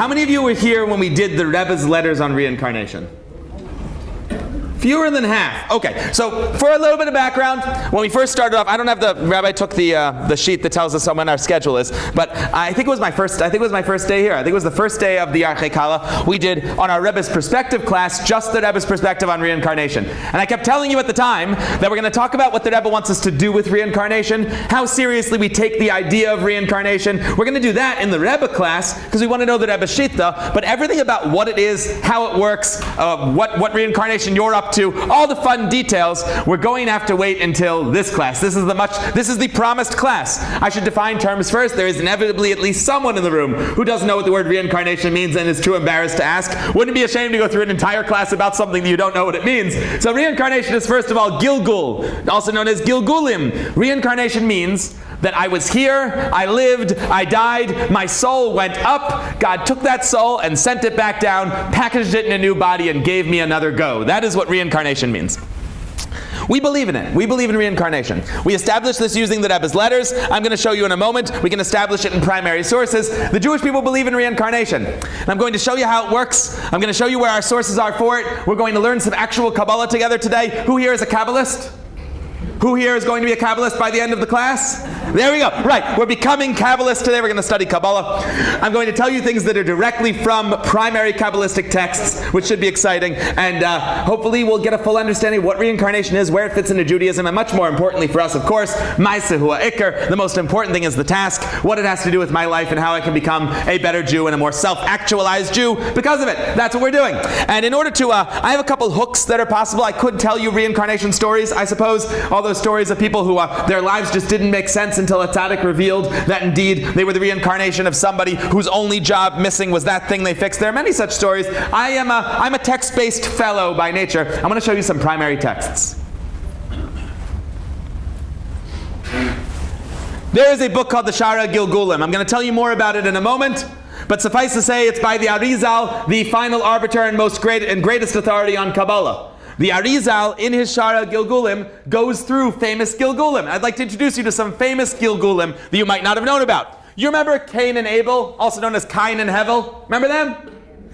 How many of you were here when we did the Rebbe's letters on reincarnation? Fewer than half. Okay, so for a little bit of background, when we first started off, I don't have Rabbi took the sheet that tells us when our schedule is, but I think it was my first day here. I think it was the first day of the Archei Kala. We did on our Rebbe's perspective class, just the Rebbe's perspective on reincarnation. And I kept telling you at the time that we're going to talk about what the Rebbe wants us to do with reincarnation, how seriously we take the idea of reincarnation. We're going to do that in the Rebbe class because we want to know the Rebbe's shita, but everything about what it is, how it works, what reincarnation you're up to, all the fun details, we're going to have to wait until this class. This is the promised class. I should define terms first. There is inevitably at least someone in the room who doesn't know what the word reincarnation means and is too embarrassed to ask. Wouldn't be ashamed to go through an entire class about something that you don't know what it means. So reincarnation is first of all Gilgul, also known as Gilgulim. Reincarnation means that I was here, I lived, I died, my soul went up, God took that soul and sent it back down, packaged it in a new body and gave me another go. That is what reincarnation means. We believe in it. We believe in reincarnation. We established this using the Rebbe's letters. I'm going to show you in a moment. We can establish it in primary sources. The Jewish people believe in reincarnation. And I'm going to show you how it works. I'm going to show you where our sources are for it. We're going to learn some actual Kabbalah together today. Who here is a Kabbalist? Who here is going to be a Kabbalist by the end of the class? There we go. Right. We're becoming Kabbalists today. We're going to study Kabbalah. I'm going to tell you things that are directly from primary Kabbalistic texts, which should be exciting. And hopefully we'll get a full understanding of what reincarnation is, where it fits into Judaism, and much more importantly for us, of course, Ma'aseh hu ha'ikar. The most important thing is the task, what it has to do with my life and how I can become a better Jew and a more self-actualized Jew because of it. That's what we're doing. And in order to, I have a couple hooks that are possible. I could tell you reincarnation stories, I suppose, all those stories of people who their lives just didn't make sense until a tzaddik revealed that indeed they were the reincarnation of somebody whose only job missing was that thing they fixed. There are many such stories. I'm a text-based fellow by nature. I'm going to show you some primary texts. There is a book called the Shara Gilgulim. I'm going to tell you more about it in a moment. But suffice to say, it's by the Arizal, the final arbiter and greatest authority on Kabbalah. The Arizal, in his Shara Gilgulim, goes through famous Gilgulim. I'd like to introduce you to some famous Gilgulim that you might not have known about. You remember Cain and Abel, also known as Cain and Hevel? Remember them?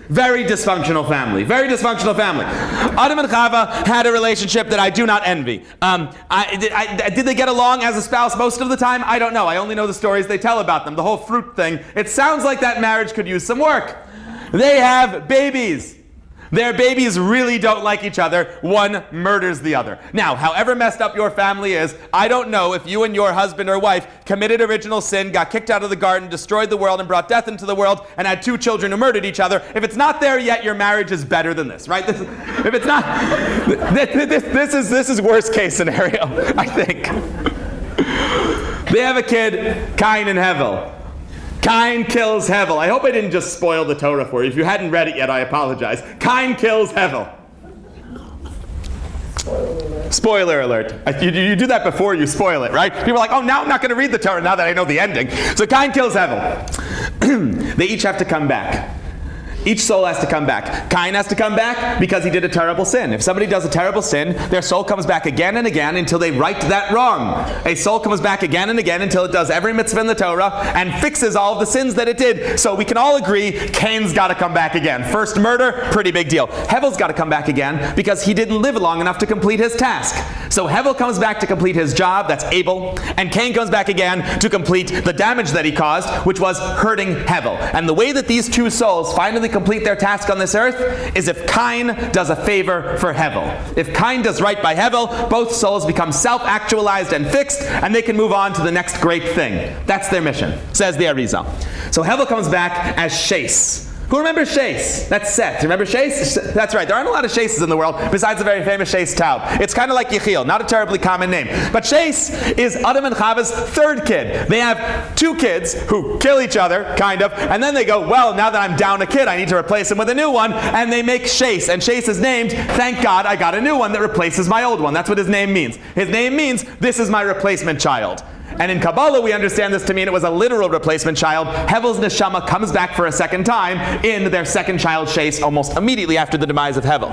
Very dysfunctional family. Very dysfunctional family. Adam and Chava had a relationship that I do not envy. Did they get along as a spouse most of the time? I don't know. I only know the stories they tell about them. The whole fruit thing. It sounds like that marriage could use some work. They have babies. Their babies really don't like each other. One murders the other. Now, however messed up your family is, I don't know if you and your husband or wife committed original sin, got kicked out of the garden, destroyed the world, and brought death into the world, and had two children who murdered each other. If it's not there yet, your marriage is better than this, right? If it's not, this is worst case scenario, I think. They have a kid, Cain and Hevel. Cain kills Hevel. I hope I didn't just spoil the Torah for you. If you hadn't read it yet, I apologize. Cain kills Hevel. Spoiler alert. You do that before you spoil it, right? People are like, oh, now I'm not going to read the Torah now that I know the ending. So Cain kills Hevel. They each have to come back. Each soul has to come back. Cain has to come back because he did a terrible sin. If somebody does a terrible sin, their soul comes back again and again until they right that wrong. A soul comes back again and again until it does every mitzvah in the Torah and fixes all of the sins that it did. So we can all agree Cain's got to come back again. First murder, pretty big deal. Hevel's got to come back again because he didn't live long enough to complete his task. So Hevel comes back to complete his job, that's Abel, and Cain comes back again to complete the damage that he caused, which was hurting Hevel. And the way that these two souls finally complete their task on this earth is if Cain does a favor for Hevel. If Cain does right by Hevel, both souls become self-actualized and fixed, and they can move on to the next great thing. That's their mission, says the Arizal. So Hevel comes back as Shais. Who remembers Shais? That's Seth. Remember Shais? That's right. There aren't a lot of Shaises in the world besides the very famous Shais Taub. It's kind of like Yechiel, not a terribly common name. But Shais is Adam and Chava's third kid. They have two kids who kill each other, kind of, and then they go, well, now that I'm down a kid, I need to replace him with a new one, and they make Shais. And Shais is named, thank God I got a new one that replaces my old one. That's what his name means. His name means, this is my replacement child. And in Kabbalah, we understand this to mean it was a literal replacement child. Hevel's neshama comes back for a second time in their second child, Shais, almost immediately after the demise of Hevel.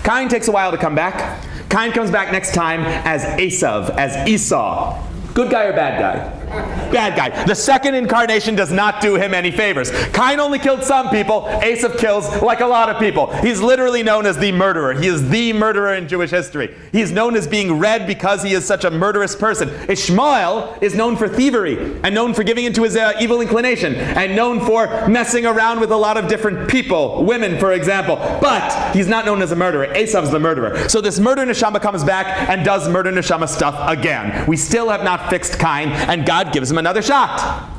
Cain takes a while to come back. Cain comes back next time as Esav, as Esau. Good guy or bad guy? Bad guy. The second incarnation does not do him any favors. Cain only killed some people. Esav kills like a lot of people. He's literally known as the murderer. He is the murderer in Jewish history. He's known as being red because he is such a murderous person. Ishmael is known for thievery and known for giving into his evil inclination and known for messing around with a lot of different people, women for example. But he's not known as a murderer. Esav's the murderer. So this murder neshama comes back and does murder neshama stuff again. We still have not fixed Cain, and God gives him another shot.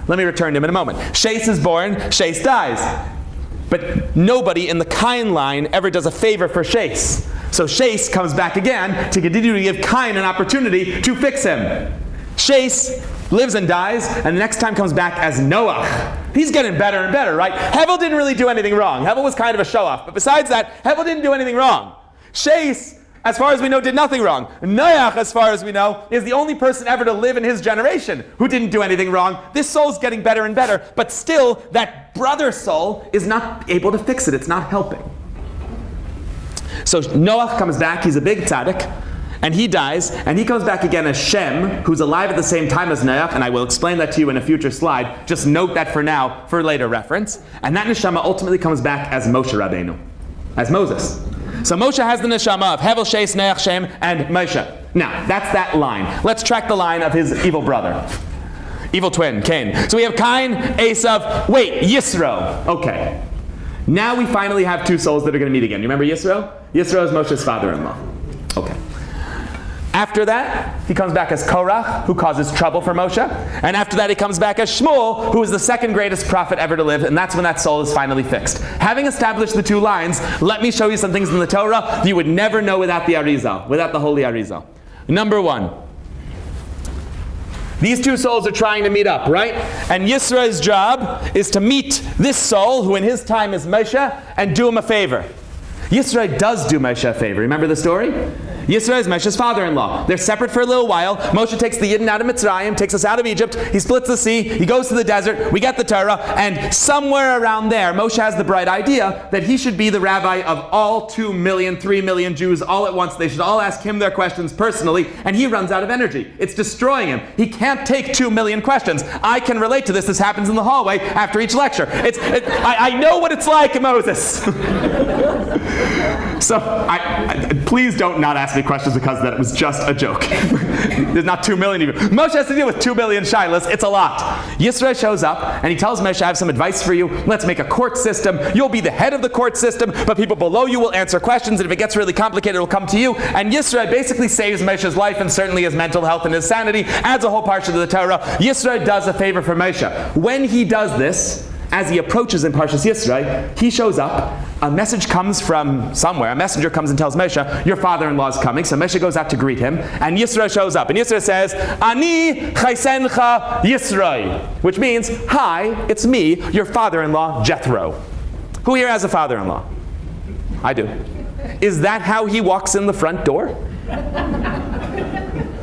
Let me return to him in a moment. Shais is born, Shais dies. But nobody in the Cain line ever does a favor for Shais. So Shais comes back again to continue to give Cain an opportunity to fix him. Shais lives and dies, and the next time comes back as Noach. He's getting better and better, right? Hevel didn't really do anything wrong. Hevel was kind of a show-off. But besides that, Hevel didn't do anything wrong. Shais, as far as we know, did nothing wrong. Noach, as far as we know, is the only person ever to live in his generation who didn't do anything wrong. This soul's getting better and better, but still, that brother soul is not able to fix it. It's not helping. So Noach comes back. He's a big tzaddik, and he dies, and he comes back again as Shem, who's alive at the same time as Noach, and I will explain that to you in a future slide. Just note that for now, for later reference. And that neshama ultimately comes back as Moshe Rabbeinu, as Moses. So Moshe has the neshama of Hevel, Shais, Noach, Shem, and Moshe. Now, that's that line. Let's track the line of his evil brother. Evil twin, Cain. So we have Cain, Esav, wait, Yisro. Okay. Now we finally have two souls that are going to meet again. You remember Yisro? Yisro is Moshe's father-in-law. Okay. After that, he comes back as Korach, who causes trouble for Moshe. And after that, he comes back as Shmuel, who is the second greatest prophet ever to live. And that's when that soul is finally fixed. Having established the two lines, let me show you some things in the Torah that you would never know without the Arizal, without the Holy Arizal. Number one. These two souls are trying to meet up, right? And Yisro's job is to meet this soul, who in his time is Moshe, and do him a favor. Yisro does do Moshe a favor. Remember the story? Yisro is Moshe's father-in-law. They're separate for a little while. Moshe takes the Yidden out of Mitzrayim, takes us out of Egypt. He splits the sea. He goes to the desert. We get the Torah. And somewhere around there, Moshe has the bright idea that he should be the rabbi of all 2 million, 3 million Jews all at once. They should all ask him their questions personally. And he runs out of energy. It's destroying him. He can't take 2 million questions. I can relate to this. This happens in the hallway after each lecture. I know what it's like, Moses. So please don't not ask me questions because that was just a joke. There's not 2 million of you. Moshe has to deal with 2 billion shilas. It's a lot. Yisro shows up and he tells Moshe, I have some advice for you. Let's make a court system. You'll be the head of the court system, but people below you will answer questions, and if it gets really complicated, it will come to you. And Yisro basically saves Moshe's life and certainly his mental health and his sanity, adds a whole parsha to the Torah. Yisro does a favor for Moshe. When he does this, as he approaches in Parshas Yisro, he shows up. A message comes from somewhere. A messenger comes and tells Moshe, your father-in-law is coming. So Moshe goes out to greet him, and Yisro shows up. And Yisro says, Ani chaisencha Yisro, which means, hi, it's me, your father-in-law, Jethro. Who here has a father-in-law? I do. Is that how he walks in the front door?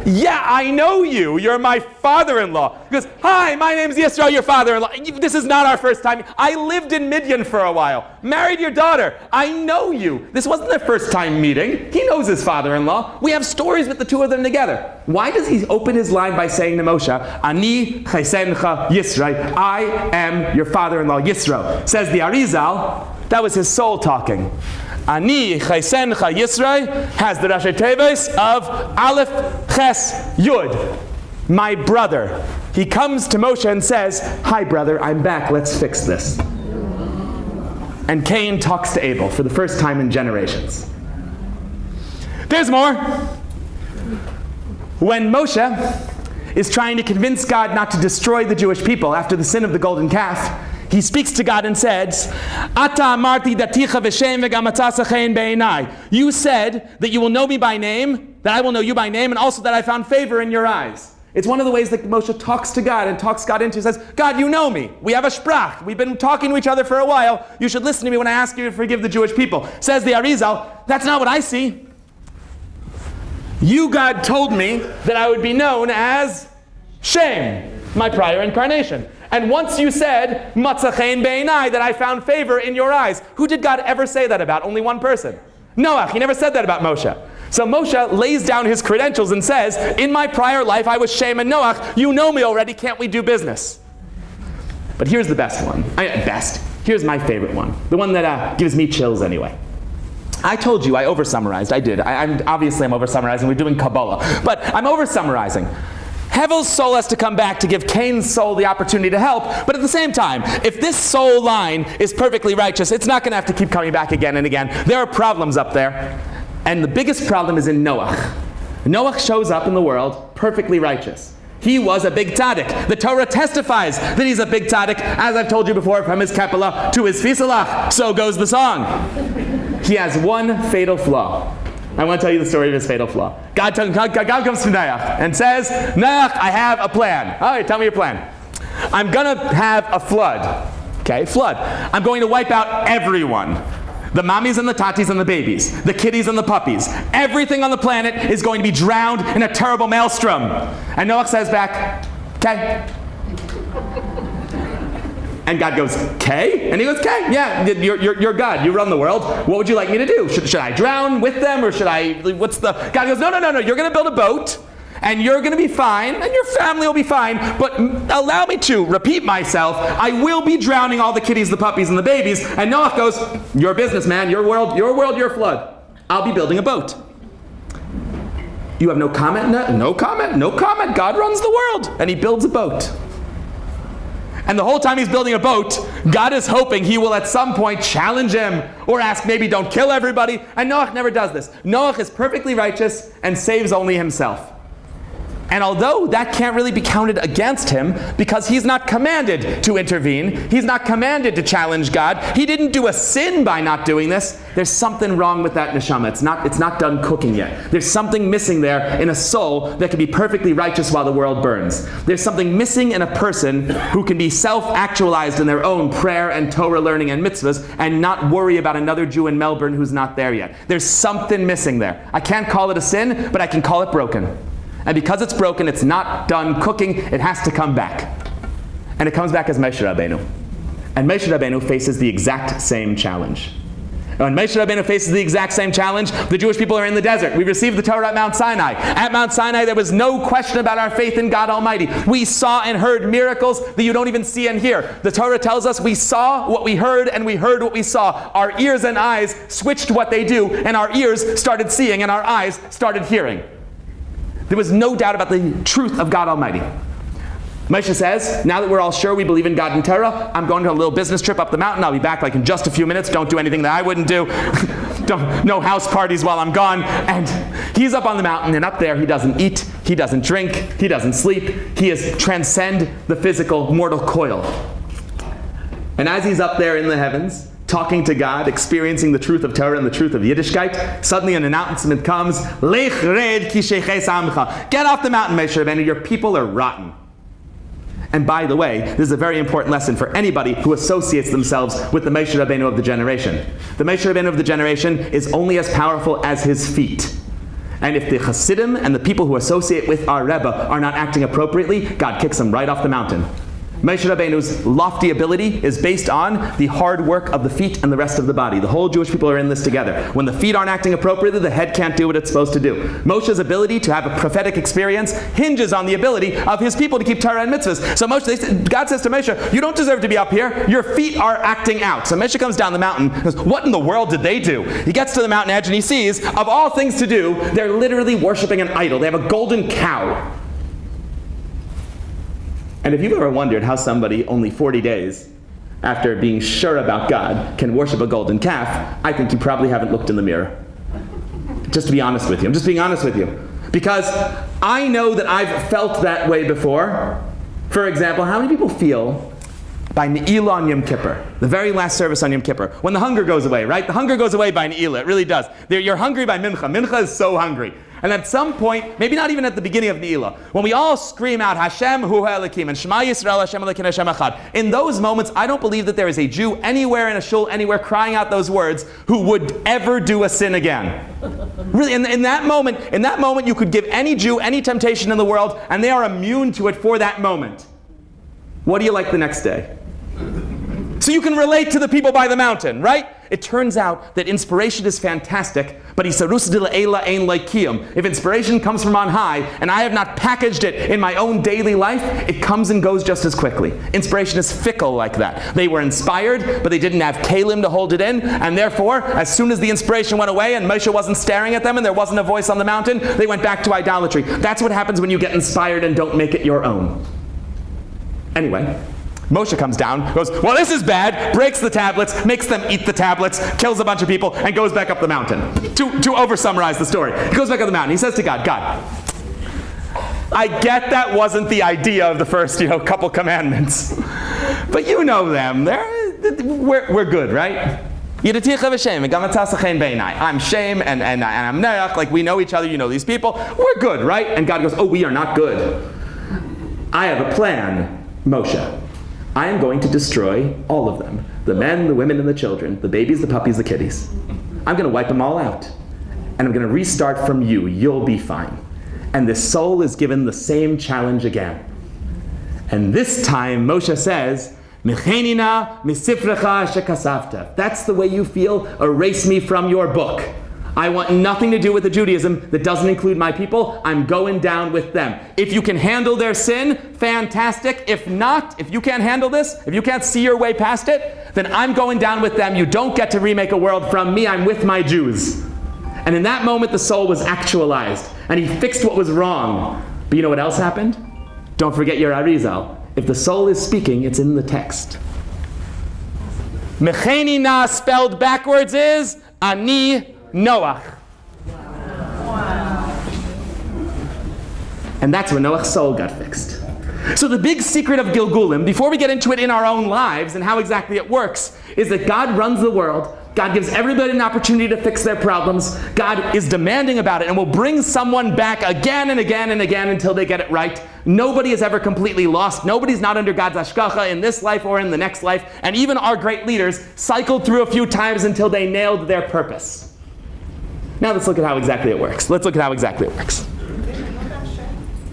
Yeah, I know you. You're my father-in-law. He goes, hi, my name's Yisro, your father-in-law. This is not our first time. I lived in Midian for a while. Married your daughter. I know you. This wasn't their first time meeting. He knows his father-in-law. We have stories with the two of them together. Why does he open his line by saying to Moshe, Ani chaisencha Yisro, I am your father-in-law Yisro. Says the Arizal, that was his soul talking. Ani chaisencha Yisro has the Rashi Teves of Aleph Ches Yud. My brother. He comes to Moshe and says, hi brother, I'm back, let's fix this. And Cain talks to Abel for the first time in generations. There's more. When Moshe is trying to convince God not to destroy the Jewish people after the sin of the golden calf, he speaks to God and says, Ata amarti daticha v'shem v'gam atzasa chen be'enai. You said that you will know me by name, that I will know you by name, and also that I found favor in your eyes. It's one of the ways that Moshe talks to God and talks God into. He says, God, you know me. We have a sprach. We've been talking to each other for a while. You should listen to me when I ask you to forgive the Jewish people. Says the Arizal, that's not what I see. You, God, told me that I would be known as Shem, my prior incarnation. And once you said, Matzachein be'enai, that I found favor in your eyes. Who did God ever say that about? Only one person. Noach. He never said that about Moshe. So Moshe lays down his credentials and says, in my prior life I was Shem and Noach. You know me already, can't we do business? But here's the best one. Here's my favorite one. The one that gives me chills anyway. I told you I over-summarized. I did. Obviously I'm over-summarizing. We're doing Kabbalah. But I'm over-summarizing. Hevel's soul has to come back to give Cain's soul the opportunity to help. But at the same time, if this soul line is perfectly righteous, it's not going to have to keep coming back again and again. There are problems up there. And the biggest problem is in Noach. Noach shows up in the world perfectly righteous. He was a big tzaddik. The Torah testifies that he's a big tzaddik, as I've told you before, from his Kabbalah to his Fisalach. So goes the song. He has one fatal flaw. I want to tell you the story of his fatal flaw. God comes to Noach and says, Noach, I have a plan. All right, tell me your plan. I'm going to have a flood. Okay, flood. I'm going to wipe out everyone. The mommies and the tatis and the babies, the kitties and the puppies. Everything on the planet is going to be drowned in a terrible maelstrom. And Noach says back, okay. And God goes, okay? And he goes, okay, yeah, you're God. You run the world. What would you like me to do? Should I drown with them or should I, God goes, no. You're going to build a boat. And you're going to be fine, and your family will be fine, but allow me to repeat myself. I will be drowning all the kitties, the puppies, and the babies. And Noach goes, your business, man, your world, your flood. I'll be building a boat. You have no comment? No comment. God runs the world. And he builds a boat. And the whole time he's building a boat, God is hoping he will at some point challenge him or ask, maybe don't kill everybody. And Noach never does this. Noach is perfectly righteous and saves only himself. And although that can't really be counted against him because he's not commanded to intervene, he's not commanded to challenge God, he didn't do a sin by not doing this, there's something wrong with that neshama. It's not done cooking yet. There's something missing there in a soul that can be perfectly righteous while the world burns. There's something missing in a person who can be self-actualized in their own prayer and Torah learning and mitzvahs and not worry about another Jew in Melbourne who's not there yet. There's something missing there. I can't call it a sin, but I can call it broken. And because it's broken, it's not done cooking, it has to come back. And it comes back as Moshe Rabbeinu. And Moshe Rabbeinu faces the exact same challenge. And when Moshe Rabbeinu faces the exact same challenge, the Jewish people are in the desert. We received the Torah at Mount Sinai. At Mount Sinai, there was no question about our faith in God Almighty. We saw and heard miracles that you don't even see and hear. The Torah tells us we saw what we heard and we heard what we saw. Our ears and eyes switched what they do, and our ears started seeing and our eyes started hearing. There was no doubt about the truth of God Almighty. Moshe says, now that we're all sure we believe in God and Torah, I'm going to a little business trip up the mountain. I'll be back like in just a few minutes. Don't do anything that I wouldn't do. No house parties while I'm gone. And he's up on the mountain, and up there he doesn't eat, he doesn't drink, he doesn't sleep. He is transcend the physical mortal coil. And as he's up there in the heavens, talking to God, experiencing the truth of Torah and the truth of Yiddishkeit, suddenly an announcement comes, Lech red ki sheches amcha. Get off the mountain, Moshe Rabbeinu, your people are rotten. And by the way, this is a very important lesson for anybody who associates themselves with the Moshe Rabbeinu of the generation. The Moshe Rabbeinu of the generation is only as powerful as his feet. And if the Hasidim and the people who associate with our Rebbe are not acting appropriately, God kicks them right off the mountain. Moshe Rabbeinu's lofty ability is based on the hard work of the feet and the rest of the body. The whole Jewish people are in this together. When the feet aren't acting appropriately, the head can't do what it's supposed to do. Moshe's ability to have a prophetic experience hinges on the ability of his people to keep Torah and mitzvahs. So God says to Moshe, you don't deserve to be up here. Your feet are acting out. So Moshe comes down the mountain and goes, what in the world did they do? He gets to the mountain edge and he sees, of all things to do, they're literally worshiping an idol. They have a golden cow. And if you've ever wondered how somebody only 40 days after being sure about God can worship a golden calf, I think you probably haven't looked in the mirror. Just to be honest with you. I'm just being honest with you. Because I know that I've felt that way before. For example, how many people feel by Ne'ilah on Yom Kippur, the very last service on Yom Kippur, when the hunger goes away, right? The hunger goes away by Ne'ilah, it really does. You're hungry by Mincha. Mincha is so hungry. And at some point, maybe not even at the beginning of Ne'ilah, when we all scream out, Hashem hu ha'elakim, and Shema Yisrael, Hashem Elokeinu, Hashem Echad, in those moments, I don't believe that there is a Jew anywhere in a shul, anywhere crying out those words, who would ever do a sin again. Really, in that moment, you could give any Jew any temptation in the world, and they are immune to it for that moment. What do you like the next day? So you can relate to the people by the mountain, right? It turns out that inspiration is fantastic, but if inspiration comes from on high and I have not packaged it in my own daily life, it comes and goes just as quickly. Inspiration is fickle like that. They were inspired, but they didn't have kalim to hold it in, and therefore, as soon as the inspiration went away and Moshe wasn't staring at them and there wasn't a voice on the mountain, they went back to idolatry. That's what happens when you get inspired and don't make it your own. Anyway, Moshe comes down, goes, well, this is bad, breaks the tablets, makes them eat the tablets, kills a bunch of people, and goes back up the mountain. To over-summarize the story. He goes back up the mountain. He says to God, God, I get that wasn't the idea of the first, couple commandments. But you know them. We're good, right? I'm Shem and I'm Noach. Like, we know each other, you know these people. We're good, right? And God goes, oh, we are not good. I have a plan, Moshe. I am going to destroy all of them. The men, the women, and the children. The babies, the puppies, the kitties. I'm going to wipe them all out. And I'm going to restart from you. You'll be fine. And the soul is given the same challenge again. And this time, Moshe says, Mechenina misifrecha shekasavta. That's the way you feel. Erase me from your book. I want nothing to do with the Judaism that doesn't include my people. I'm going down with them. If you can handle their sin, fantastic. If not, if you can't handle this, if you can't see your way past it, then I'm going down with them. You don't get to remake a world from me. I'm with my Jews. And in that moment, the soul was actualized, and he fixed what was wrong. But you know what else happened? Don't forget your Arizal. If the soul is speaking, it's in the text. Mechenina spelled backwards is Ani Noach. Wow. And that's when Noach's soul got fixed. So the big secret of Gilgulim, before we get into it in our own lives and how exactly it works, is that God runs the world. God gives everybody an opportunity to fix their problems. God is demanding about it and will bring someone back again and again and again until they get it right. Nobody is ever completely lost. Nobody's not under God's hashgacha in this life or in the next life. And even our great leaders cycled through a few times until they nailed their purpose. Now let's look at how exactly it works.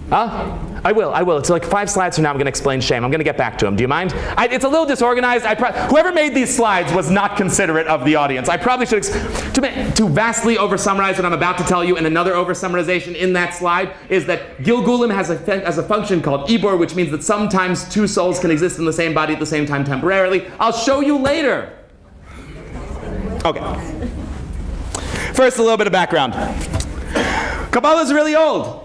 Huh? I will. It's like 5 slides from now I'm going to explain shame. I'm going to get back to him. Do you mind? It's a little disorganized. Whoever made these slides was not considerate of the audience. I probably should, to vastly over-summarize what I'm about to tell you, and another over-summarization in that slide is that Gilgulim has a function called Ibor, which means that sometimes 2 souls can exist in the same body at the same time temporarily. I'll show you later. Okay. First, a little bit of background. Kabbalah is really old.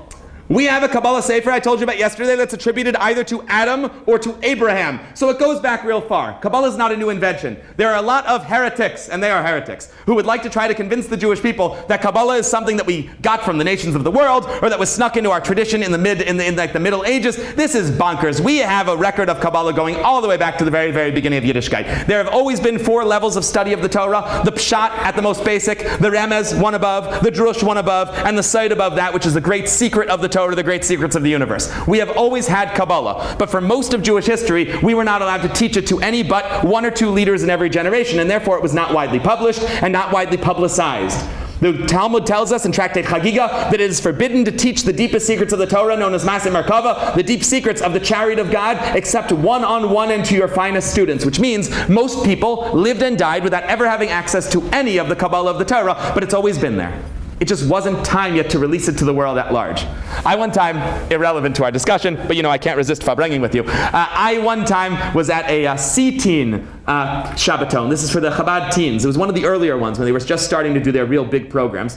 We have a Kabbalah Sefer I told you about yesterday that's attributed either to Adam or to Abraham. So it goes back real far. Kabbalah is not a new invention. There are a lot of heretics, and they are heretics, who would like to try to convince the Jewish people that Kabbalah is something that we got from the nations of the world, or that was snuck into our tradition in the Middle Ages. This is bonkers. We have a record of Kabbalah going all the way back to the very, very beginning of Yiddishkeit. There have always been 4 levels of study of the Torah: the Pshat at the most basic, the Remez one above, the Drush one above, and the Side above that, which is the great secret of the Torah, the great secrets of the universe. We have always had Kabbalah, but for most of Jewish history, we were not allowed to teach it to any but 1 or 2 leaders in every generation, and therefore it was not widely published and not widely publicized. The Talmud tells us in Tractate Chagiga that it is forbidden to teach the deepest secrets of the Torah, known as Maseh Merkava, the deep secrets of the chariot of God, except one-on-one and to your finest students, which means most people lived and died without ever having access to any of the Kabbalah of the Torah, but it's always been there. It just wasn't time yet to release it to the world at large. I one time, irrelevant to our discussion, but I can't resist farbringing with you. I one time was at a C-teen Shabbaton. This is for the Chabad teens. It was one of the earlier ones when they were just starting to do their real big programs.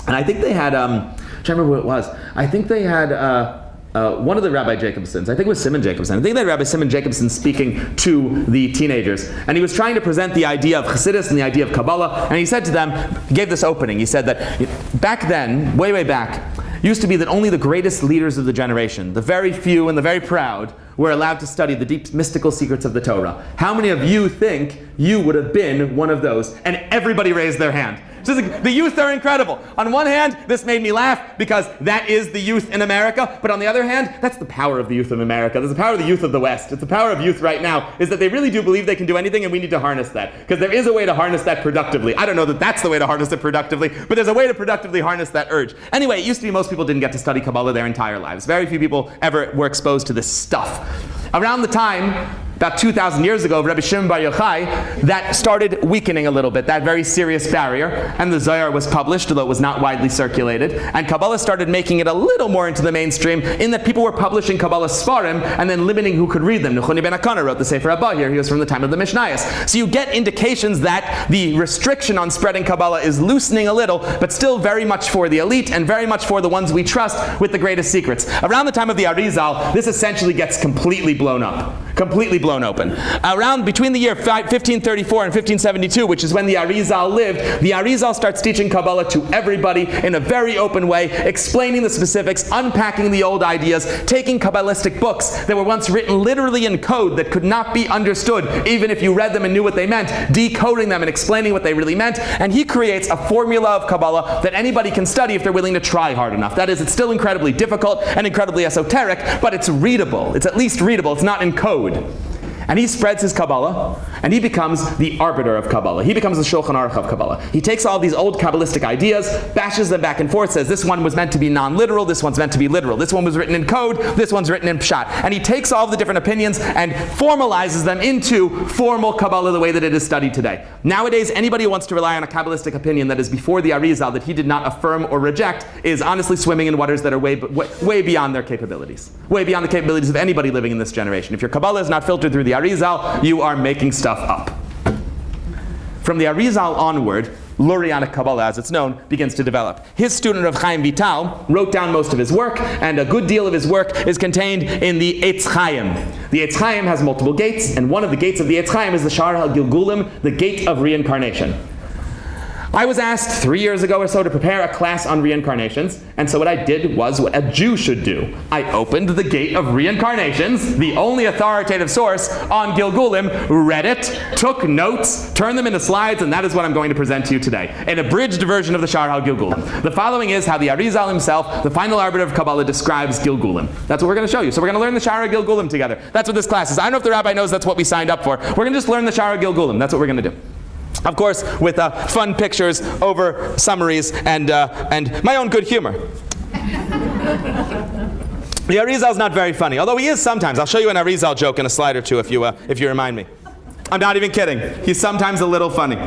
And I think they had, I'm trying to remember who it was. I think they had one of the Rabbi Jacobsons, I think it was Simon Jacobson. I think they had Rabbi Simon Jacobson speaking to the teenagers. And he was trying to present the idea of Chassidus and the idea of Kabbalah. And he said to them, he gave this opening. He said that back then, way back, used to be that only the greatest leaders of the generation, the very few and the very proud, were allowed to study the deep mystical secrets of the Torah. How many of you think you would have been one of those? And everybody raised their hand. So the youth are incredible. On one hand, this made me laugh because that is the youth in America. But on the other hand, that's the power of the youth of America. That's the power of the youth of the West. It's the power of youth right now, is that they really do believe they can do anything, and we need to harness that. Because there is a way to harness that productively. I don't know that that's the way to harness it productively, but there's a way to productively harness that urge. Anyway, it used to be most people didn't get to study Kabbalah their entire lives. Very few people ever were exposed to this stuff. Around the time about 2,000 years ago of Rabbi Shimon Bar Yochai that started weakening a little bit, that very serious barrier, and the Zohar was published, although it was not widely circulated, and Kabbalah started making it a little more into the mainstream in that people were publishing Kabbalah Sfarim and then limiting who could read them. Nechuni ben Akana wrote the Sefer Abba here. He was from the time of the Mishnayos. So you get indications that the restriction on spreading Kabbalah is loosening a little, but still very much for the elite and very much for the ones we trust with the greatest secrets. Around the time of the Arizal, this essentially gets completely blown up. Completely blown open. Around between the year 1534 and 1572, which is when the Arizal lived, the Arizal starts teaching Kabbalah to everybody in a very open way, explaining the specifics, unpacking the old ideas, taking Kabbalistic books that were once written literally in code that could not be understood, even if you read them and knew what they meant, decoding them and explaining what they really meant, and he creates a formula of Kabbalah that anybody can study if they're willing to try hard enough. That is, it's still incredibly difficult and incredibly esoteric, but it's readable. It's at least readable. It's not in code. And he spreads his Kabbalah, and he becomes the arbiter of Kabbalah. He becomes the Shulchan Aruch of Kabbalah. He takes all these old Kabbalistic ideas, bashes them back and forth, says this one was meant to be non-literal, this one's meant to be literal, this one was written in code, this one's written in pshat. And he takes all of the different opinions and formalizes them into formal Kabbalah the way that it is studied today. Nowadays, anybody who wants to rely on a Kabbalistic opinion that is before the Arizal, that he did not affirm or reject, is honestly swimming in waters that are way beyond their capabilities. Way beyond the capabilities of anybody living in this generation. If your Kabbalah is not filtered through the Arizal, you are making stuff up. From the Arizal onward, Lurianic Kabbalah, as it's known, begins to develop. His student Rav Chaim Vital wrote down most of his work, and a good deal of his work is contained in the Eitz Chaim. The Eitz Chaim has multiple gates, and one of the gates of the Eitz Chaim is the Shar HaGilgulim, the gate of reincarnation. I was asked 3 years ago or so to prepare a class on reincarnations, and so what I did was what a Jew should do. I opened the gate of reincarnations, the only authoritative source on Gilgulim, read it, took notes, turned them into slides, and that is what I'm going to present to you today. An abridged version of the Shar HaGilgulim. The following is how the Arizal himself, the final arbiter of Kabbalah, describes Gilgulim. That's what we're going to show you. So we're going to learn the Shar HaGilgulim together. That's what this class is. I don't know if the rabbi knows that's what we signed up for. We're going to just learn the Shar HaGilgulim. That's what we're going to do. Of course, with fun pictures over summaries and my own good humor. The Arizal is not very funny, although he is sometimes. I'll show you an Arizal joke in a slide or two if you remind me. I'm not even kidding. He's sometimes a little funny.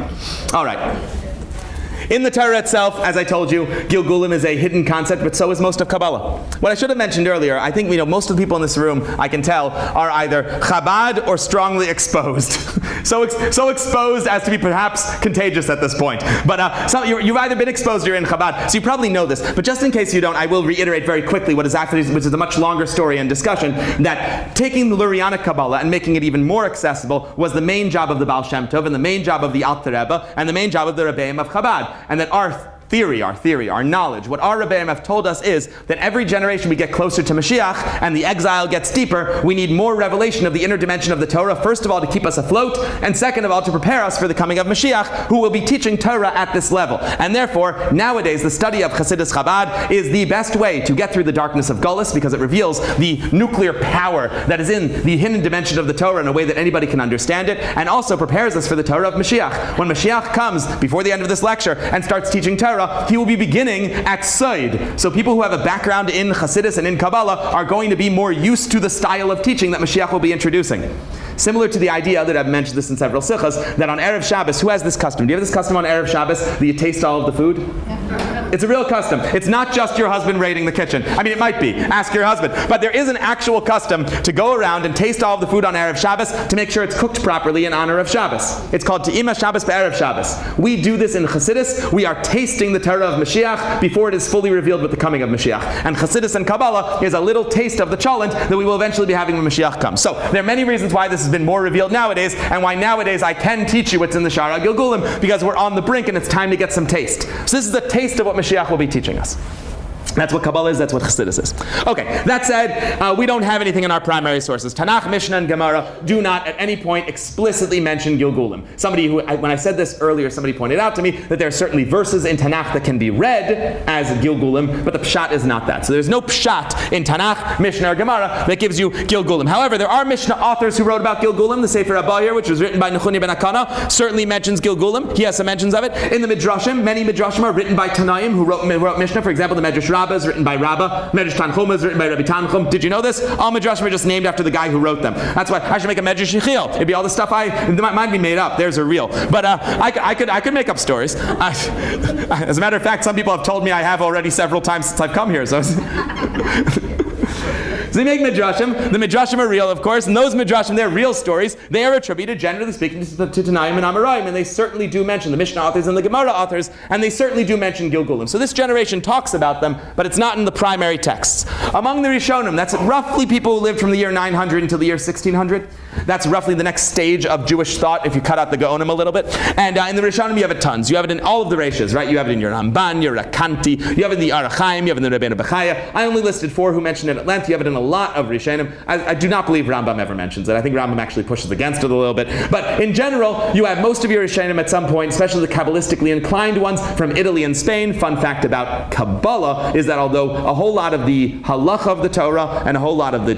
All right. In the Torah itself, as I told you, Gilgulim is a hidden concept, but so is most of Kabbalah. What I should have mentioned earlier, I think most of the people in this room, I can tell, are either Chabad or strongly exposed. so exposed as to be perhaps contagious at this point. But you've either been exposed or you're in Chabad, so you probably know this. But just in case you don't, I will reiterate very quickly which is a much longer story and discussion, that taking the Lurianic Kabbalah and making it even more accessible was the main job of the Baal Shem Tov and the main job of the Alter Rebbe and the main job of the Rebbeim of Chabad. And that our knowledge, what our Rebbeim have told us is that every generation we get closer to Mashiach and the exile gets deeper, we need more revelation of the inner dimension of the Torah, first of all to keep us afloat, and second of all to prepare us for the coming of Mashiach, who will be teaching Torah at this level. And therefore, nowadays, the study of Chassidus Chabad is the best way to get through the darkness of Golus, because it reveals the nuclear power that is in the hidden dimension of the Torah in a way that anybody can understand it, and also prepares us for the Torah of Mashiach. When Mashiach comes, before the end of this lecture, and starts teaching Torah, he will be beginning at Sod. So people who have a background in Chassidus and in Kabbalah are going to be more used to the style of teaching that Mashiach will be introducing. Similar to the idea that I've mentioned this in several sichas, that on Erev Shabbos, who has this custom? Do you have this custom on Erev Shabbos that you taste all of the food? It's a real custom. It's not just your husband raiding the kitchen. I mean, it might be. Ask your husband. But there is an actual custom to go around and taste all of the food on Erev Shabbos to make sure it's cooked properly in honor of Shabbos. It's called Te'ima Shabbos Be'erev Shabbos. We do this in Chassidus. We are tasting the Torah of Mashiach before it is fully revealed with the coming of Mashiach. And Chassidus and Kabbalah is a little taste of the cholent that we will eventually be having when Mashiach comes. So there are many reasons why this has been more revealed nowadays, and why nowadays I can teach you what's in the Shar HaGilgulim, because we're on the brink and it's time to get some taste. So this is a taste of what Mashiach will be teaching us. That's what Kabbalah is, that's what Chassidus is. Okay, that said, we don't have anything in our primary sources. Tanakh, Mishnah, and Gemara do not at any point explicitly mention Gilgulim. When I said this earlier, somebody pointed out to me that there are certainly verses in Tanakh that can be read as Gilgulim, but the pshat is not that. So there's no pshat in Tanakh, Mishnah, or Gemara that gives you Gilgulim. However, there are Mishnah authors who wrote about Gilgulim. The Sefer Abba here, which was written by Nechuni ben Akana, certainly mentions Gilgulim. He has some mentions of it. In the Midrashim, many Midrashim are written by Tanaim who wrote Mishnah. For example, the Medrash Rabbah Rabbah is written by Rabbah. Medrash Tanchuma is written by Rabbi Tanchum. Did you know this? All Midrashim are just named after the guy who wrote them. That's why I should make a Medrash Yechiel. It'd be all the stuff mine be made up. Theirs are real. But I could make up stories. As a matter of fact, some people have told me I have already several times since I've come here. So they make midrashim. The midrashim are real, of course, and those midrashim, they're real stories. They are attributed, generally speaking, to Tanaim and Amoraim, and they certainly do mention the Mishnah authors and the Gemara authors, and they certainly do mention Gilgulim. So this generation talks about them, but it's not in the primary texts. Among the Rishonim, that's roughly people who lived from the year 900 until the year 1600. That's roughly the next stage of Jewish thought, if you cut out the Gaonim a little bit. And in the Rishonim, you have it tons. You have it in all of the Reshas, right? You have it in your Ramban, your Rakanti, you have it in the Arachaim, you have it in the Rebbeinu Bechaya. I only listed 4 who mention it at length. You have it in a lot of Rishonim. I do not believe Rambam ever mentions it. I think Rambam actually pushes against it a little bit. But in general, you have most of your Rishonim at some point, especially the Kabbalistically inclined ones from Italy and Spain. Fun fact about Kabbalah is that although a whole lot of the halacha of the Torah and a whole lot of the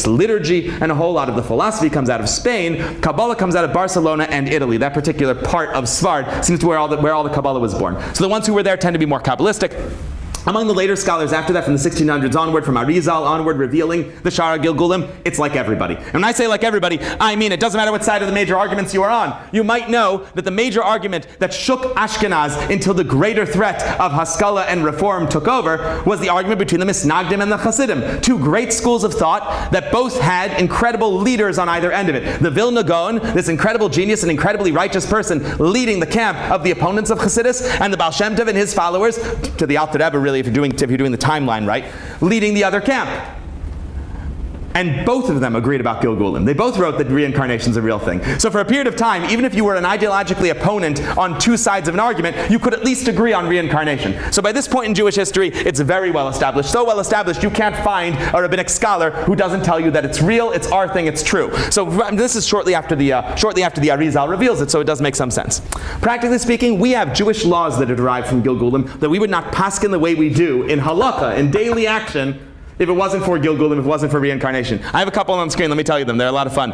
liturgy and a whole lot of the philosophy comes out of Spain, Kabbalah comes out of Barcelona and Italy. That particular part of Sfard seems to where all the Kabbalah was born. So the ones who were there tend to be more Kabbalistic. Among the later scholars after that, from the 1600s onward, from Arizal onward, revealing the Shara Gilgulim, it's like everybody. And when I say like everybody, I mean it doesn't matter what side of the major arguments you are on. You might know that the major argument that shook Ashkenaz until the greater threat of Haskalah and Reform took over was the argument between the Misnagdim and the Hasidim, 2 great schools of thought that both had incredible leaders on either end of it. The Vilna Gaon, this incredible genius and incredibly righteous person leading the camp of the opponents of Hasidus, and the Baal Shem Tov and his followers, to the Alter Rebbe really, if you're doing the timeline right, leading the other camp. And both of them agreed about Gilgulim. They both wrote that reincarnation is a real thing. So for a period of time, even if you were an ideologically opponent on 2 sides of an argument, you could at least agree on reincarnation. So by this point in Jewish history, it's very well established. So well established, you can't find a rabbinic scholar who doesn't tell you that it's real, it's our thing, it's true. So this is shortly after the Arizal reveals it, so it does make some sense. Practically speaking, we have Jewish laws that are derived from Gilgulim that we would not paskin the way we do in halakha, in daily action, if it wasn't for Gilgulim, if it wasn't for reincarnation. I have a couple on the screen, let me tell you them, they're a lot of fun.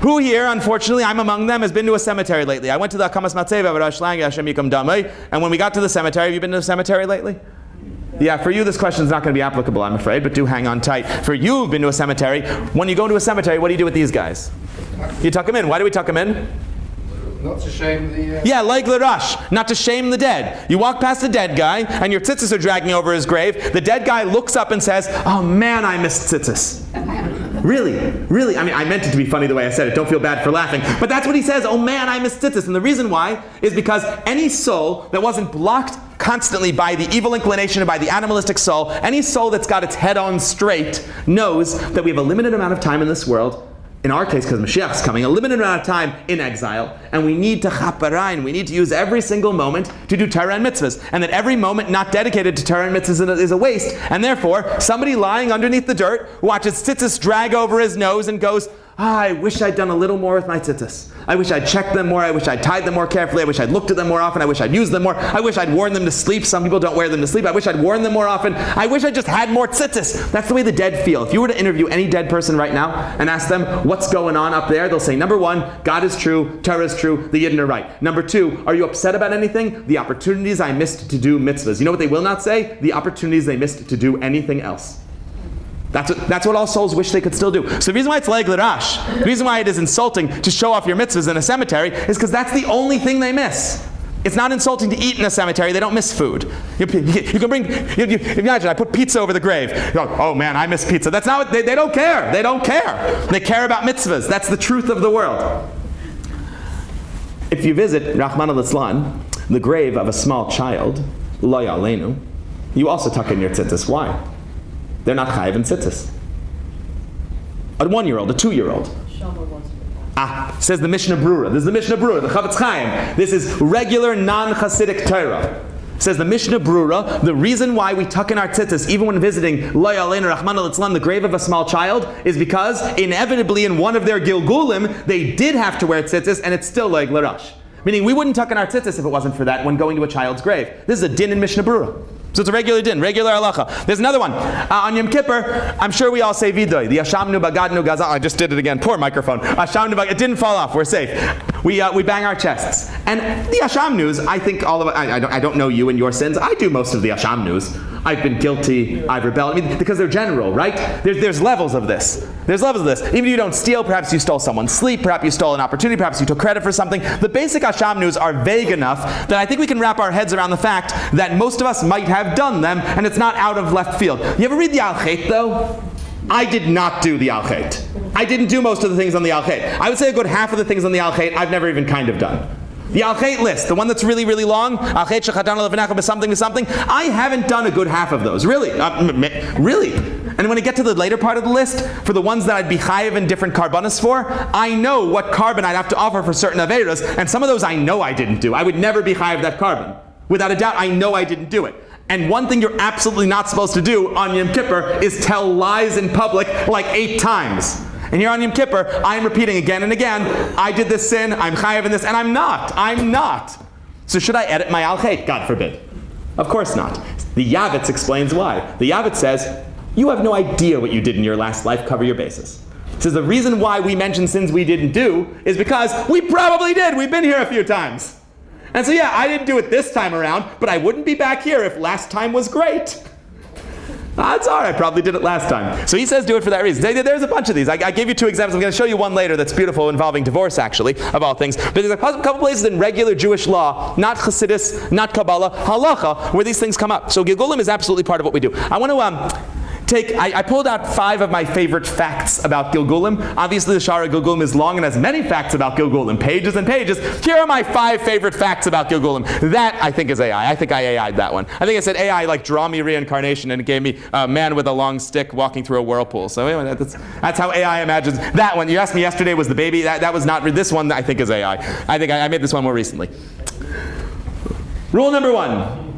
Who here, unfortunately, I'm among them, has been to a cemetery lately? I went to the Akamas Matzeva, and when we got to the cemetery, have you been to the cemetery lately? Yeah, for you this question is not going to be applicable, I'm afraid, but do hang on tight. For you who've been to a cemetery, when you go to a cemetery, what do you do with these guys? You tuck them in. Why do we tuck them in? Not to shame the... Yeah, like l'rash, not to shame the dead. You walk past the dead guy, and your tzitzis are dragging over his grave. The dead guy looks up and says, "Oh man, I missed tzitzis." Really? I mean, I meant it to be funny the way I said it. Don't feel bad for laughing. But that's what he says, "Oh man, I missed tzitzis." And the reason why is because any soul that wasn't blocked constantly by the evil inclination or by the animalistic soul, any soul that's got its head on straight knows that we have a limited amount of time in this world. In our case, because Mashiach is coming, a limited amount of time in exile, and we need to chaparain, we need to use every single moment to do Torah and mitzvahs, and that every moment not dedicated to Torah and mitzvahs is a waste, and therefore, somebody lying underneath the dirt watches tzitzis drag over his nose and goes, I wish I'd done a little more with my tzitzis. I wish I'd checked them more. I wish I'd tied them more carefully. I wish I'd looked at them more often. I wish I'd used them more. I wish I'd worn them to sleep. Some people don't wear them to sleep. I wish I'd worn them more often. I wish I just had more tzitzis. That's the way the dead feel. If you were to interview any dead person right now and ask them what's going on up there, they'll say, number 1, God is true, Torah is true, the Yidden are right. Number 2, are you upset about anything? The opportunities I missed to do mitzvahs. You know what they will not say? The opportunities they missed to do anything else. That's what all souls wish they could still do. So the reason why it's leg l'rash, the reason why it is insulting to show off your mitzvahs in a cemetery is because that's the only thing they miss. It's not insulting to eat in a cemetery. They don't miss food. You can bring, imagine I put pizza over the grave. You're like, oh man, I miss pizza. That's not what, they don't care. They don't care. They care about mitzvahs. That's the truth of the world. If you visit, Rahman al-Islan, the grave of a small child, lo ya'aleinu, you also tuck in your tzitzis. Why? They're not chayiv in tzitzis. A 1-year-old, a 2-year-old. Says the Mishnah Brura. This is the Mishnah Brura, the Chavetz Chaim. This is regular non-Hasidic Torah. Says the Mishnah Brura, the reason why we tuck in our tzitzis, even when visiting Lo Ya'aleinu Rahman al-Islam, the grave of a small child, is because inevitably in one of their Gilgulim, they did have to wear tzitzis, and it's still leg l'rash. Meaning we wouldn't tuck in our tzitzis if it wasn't for that when going to a child's grave. This is a din in Mishnah Brura. So it's a regular din, regular halacha. There's another one. On Yom Kippur, I'm sure we all say vidoy. The Ashamnu Bagadnu Gazal. I just did it again. Poor microphone. Ashamnu Bagadnu. It didn't fall off. We're safe. we bang our chests. And the Asham news, I think all of I don't know you and your sins. I do most of the Asham news. I've been guilty, I've rebelled. I mean, because they're general, right? There's levels of this. There's levels of this. Even if you don't steal, perhaps you stole someone's sleep, perhaps you stole an opportunity, perhaps you took credit for something. The basic Asham news are vague enough that I think we can wrap our heads around the fact that most of us might have done them, and it's not out of left field. You ever read the Al-Chet, though? I did not do the Al-Chet. I didn't do most of the things on the Al-Chet. I would say a good half of the things on the Al-Chet I've never even kind of done. The Al-Chet list, the one that's really, really long, Al-Chet shechatan le'vnecha b'something b'something, I haven't done a good half of those. Really. Really. And when I get to the later part of the list, for the ones that I'd be chayiv in different karbanos for, I know what carbon I'd have to offer for certain averos, and some of those I know I didn't do. I would never be chayiv that carbon. Without a doubt, I know I didn't do it. And one thing you're absolutely not supposed to do on Yom Kippur is tell lies in public like 8 times. And here on Yom Kippur, I'm repeating again and again, I did this sin, I'm chayav in this, and I'm not. So should I edit my Al-Chet? God forbid. Of course not. The Yavitz explains why. The Yavitz says, you have no idea what you did in your last life, cover your bases. He says the reason why we mention sins we didn't do is because we probably did. We've been here a few times. And so yeah, I didn't do it this time around, but I wouldn't be back here if last time was great. Odds are I probably did it last time. So he says do it for that reason. There's a bunch of these. I gave you 2 examples. I'm going to show you one later that's beautiful involving divorce, actually, of all things. But there's a couple places in regular Jewish law, not Chassidus, not Kabbalah, halacha, where these things come up. So Gilgulim is absolutely part of what we do. I want to I pulled out 5 of my favorite facts about Gilgulim. Obviously, the Shara Gilgulim is long and has many facts about Gilgulim, pages and pages. Here are my 5 favorite facts about Gilgulim. That, I think, is AI. I think I AI'd that one. I think I said AI, like, draw me reincarnation, and it gave me a man with a long stick walking through a whirlpool. So anyway, that's how AI imagines. That one, you asked me yesterday, was the baby. That was not, this one, I think, is AI. I think I made this one more recently. Rule number 1.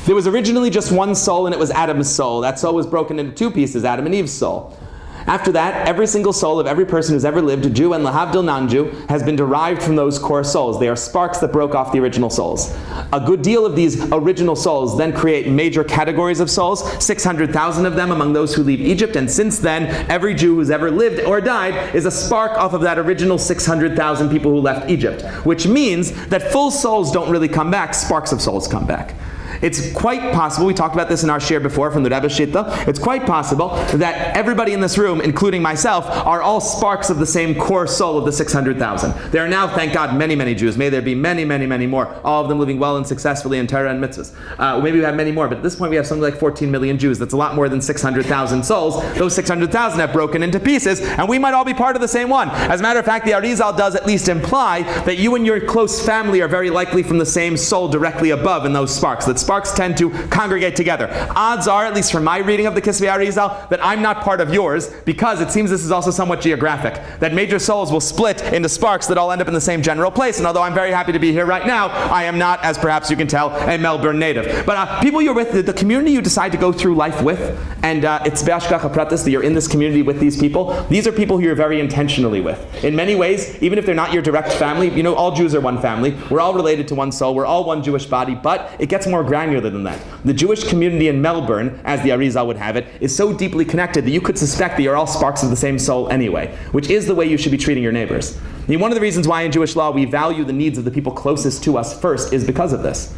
There was originally just one soul, and it was Adam's soul. That soul was broken into 2 pieces, Adam and Eve's soul. After that, every single soul of every person who's ever lived, Jew and lahavdil non-Jew, has been derived from those core souls. They are sparks that broke off the original souls. A good deal of these original souls then create major categories of souls, 600,000 of them among those who leave Egypt, and since then, every Jew who's ever lived or died is a spark off of that original 600,000 people who left Egypt, which means that full souls don't really come back, sparks of souls come back. It's quite possible, we talked about this in our share before from the Rebbe Shitta, it's quite possible that everybody in this room, including myself, are all sparks of the same core soul of the 600,000. There are now, thank God, many, many Jews. May there be many, many, many more, all of them living well and successfully in Torah and mitzvahs. Maybe we have many more, but at this point we have something like 14 million Jews. That's a lot more than 600,000 souls. Those 600,000 have broken into pieces, and we might all be part of the same one. As a matter of fact, the Arizal does at least imply that you and your close family are very likely from the same soul directly above in those sparks. That sparks tend to congregate together. Odds are, at least from my reading of the Kisvei Arizal, that I'm not part of yours, because it seems this is also somewhat geographic. That major souls will split into sparks that all end up in the same general place. And although I'm very happy to be here right now, I am not, as perhaps you can tell, a Melbourne native. But people you're with, the community you decide to go through life with, and it's be'ashgacha pratis that you're in this community with these people. These are people who you're very intentionally with. In many ways, even if they're not your direct family, you know, all Jews are one family. We're all related to one soul. We're all one Jewish body. But it gets more granular than that. The Jewish community in Melbourne, as the Arizal would have it, is so deeply connected that you could suspect that you're all sparks of the same soul anyway, which is the way you should be treating your neighbors. I mean, one of the reasons why in Jewish law we value the needs of the people closest to us first is because of this.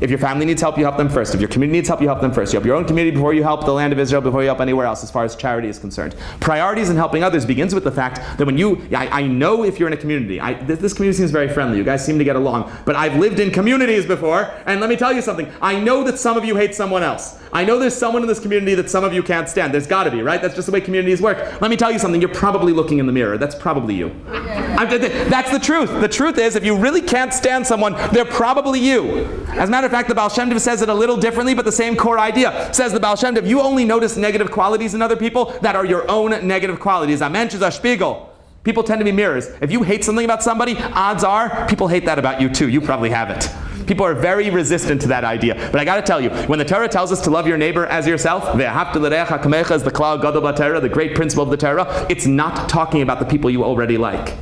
If your family needs help, you help them first. If your community needs help, you help them first. You help your own community before you help the land of Israel, before you help anywhere else as far as charity is concerned. Priorities in helping others begins with the fact that when I know if you're in a community, this community seems very friendly, you guys seem to get along, but I've lived in communities before, and let me tell you something, I know that some of you hate someone else. I know there's someone in this community that some of you can't stand. There's got to be, right? That's just the way communities work. Let me tell you something, you're probably looking in the mirror. That's probably you. That's the truth. The truth is, if you really can't stand someone, they're probably you. As a matter of fact, the Baal Shem Tov says it a little differently, but the same core idea. Says the Baal Shem Tov, you only notice negative qualities in other people that are your own negative qualities. A mensch is a spiegel. People tend to be mirrors. If you hate something about somebody, odds are people hate that about you too. You probably have it. People are very resistant to that idea. But I got to tell you, when the Torah tells us to love your neighbor as yourself, ve'ahavta l'reacha kamecha is the klal gadol b'Torah, the great principle of the Torah, it's not talking about the people you already like.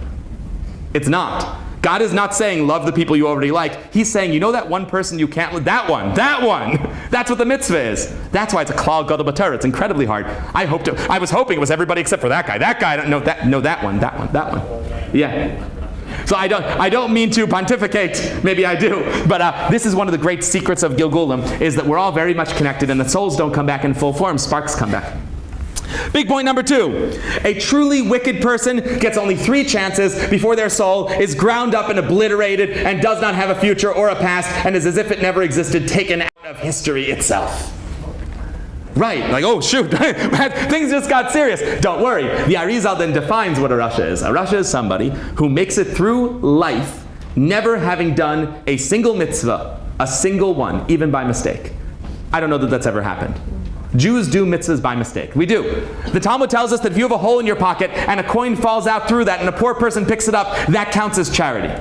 It's not. God is not saying love the people you already like. He's saying, you know that one person you can't, that one. That's what the mitzvah is. That's why it's a klal gadol b'Torah. It's incredibly hard. I was hoping it was everybody except for that guy. That guy, that one. Yeah. So I don't mean to pontificate, maybe I do, but this is one of the great secrets of Gilgulim, is that we're all very much connected and the souls don't come back in full form, sparks come back. Big point number 2. A truly wicked person gets only 3 chances before their soul is ground up and obliterated and does not have a future or a past and is as if it never existed, taken out of history itself. Right, like, oh shoot, things just got serious. Don't worry. The Arizal then defines what a Rasha is. A Rasha is somebody who makes it through life never having done a single mitzvah, a single one, even by mistake. I don't know that that's ever happened. Jews do mitzvahs by mistake. We do. The Talmud tells us that if you have a hole in your pocket and a coin falls out through that and a poor person picks it up, that counts as charity.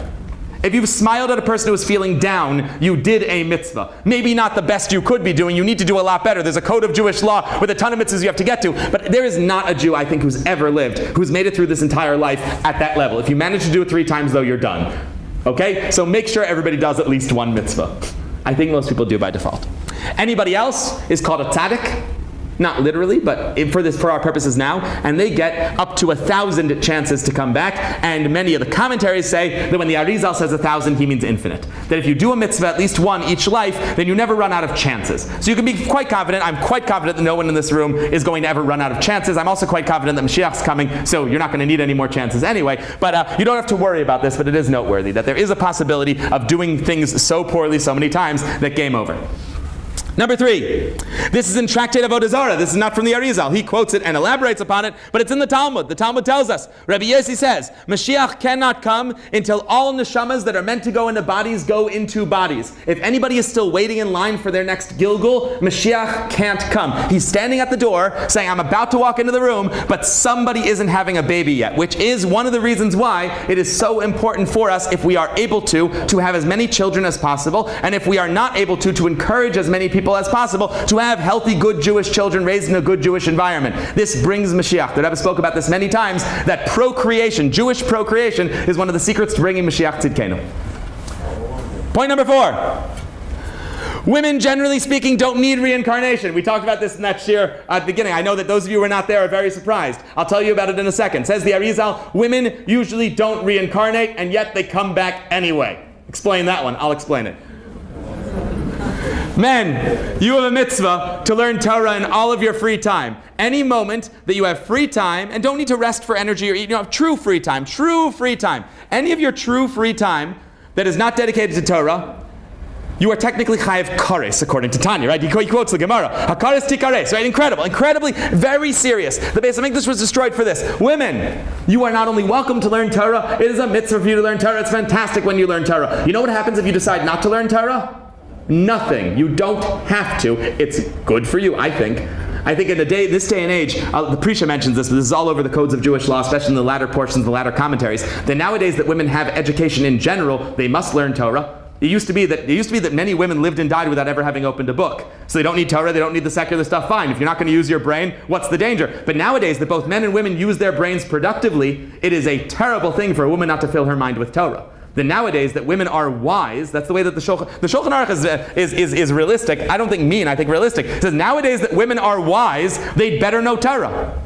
If you've smiled at a person who is feeling down, you did a mitzvah. Maybe not the best you could be doing. You need to do a lot better. There's a code of Jewish law with a ton of mitzvahs you have to get to. But there is not a Jew, I think, who's ever lived, who's made it through this entire life at that level. If you manage to do it 3 times, though, you're done. Okay? So make sure everybody does at least one mitzvah. I think most people do by default. Anybody else is called a tzaddik. Not literally, but for our purposes now, and they get up to 1,000 chances to come back, and many of the commentaries say that when the Arizal says 1,000, he means infinite. That if you do a mitzvah at least one each life, then you never run out of chances. So you can be quite confident, I'm quite confident that no one in this room is going to ever run out of chances. I'm also quite confident that Mashiach's coming, so you're not going to need any more chances anyway, but you don't have to worry about this, but it is noteworthy that there is a possibility of doing things so poorly so many times that game over. Number 3, this is in Tractate Avodah Zarah. This is not from the Arizal. He quotes it and elaborates upon it, but it's in the Talmud. The Talmud tells us, Rabbi Yossi says, Mashiach cannot come until all neshamas that are meant to go into bodies go into bodies. If anybody is still waiting in line for their next Gilgul, Mashiach can't come. He's standing at the door saying, I'm about to walk into the room, but somebody isn't having a baby yet, which is one of the reasons why it is so important for us, if we are able to have as many children as possible, and if we are not able to encourage as many people as possible to have healthy, good Jewish children raised in a good Jewish environment. This brings Mashiach. The Rebbe spoke about this many times, that procreation, Jewish procreation, is one of the secrets to bringing Mashiach Tzidkenu. Point number 4. Women, generally speaking, don't need reincarnation. We talked about this in that shir at the beginning. I know that those of you who were not there are very surprised. I'll tell you about it in a second. Says the Arizal, women usually don't reincarnate, and yet they come back anyway. Explain that one. I'll explain it. Men, you have a mitzvah to learn Torah in all of your free time. Any moment that you have free time, and don't need to rest for energy or eat, you have true free time. Any of your true free time that is not dedicated to Torah, you are technically chayav kares, according to Tanya, right? He quotes the Gemara. Hakares tikares, right? Incredibly, very serious. The Beis HaMikdash was destroyed for this. Women, you are not only welcome to learn Torah, it is a mitzvah for you to learn Torah. It's fantastic when you learn Torah. You know what happens if you decide not to learn Torah? Nothing. You don't have to. It's good for you, I think. I think in this day and age, the Prisha mentions this, but this is all over the codes of Jewish law, especially in the latter portions, the latter commentaries, that nowadays that women have education in general, they must learn Torah. It used to be that many women lived and died without ever having opened a book. So they don't need Torah, they don't need the secular stuff, fine. If you're not going to use your brain, what's the danger? But nowadays that both men and women use their brains productively, it is a terrible thing for a woman not to fill her mind with Torah. Then nowadays that women are wise, that's the way that the Shulchan Aruch is realistic. I don't think mean, I think realistic. It says nowadays that women are wise, they'd better know Torah.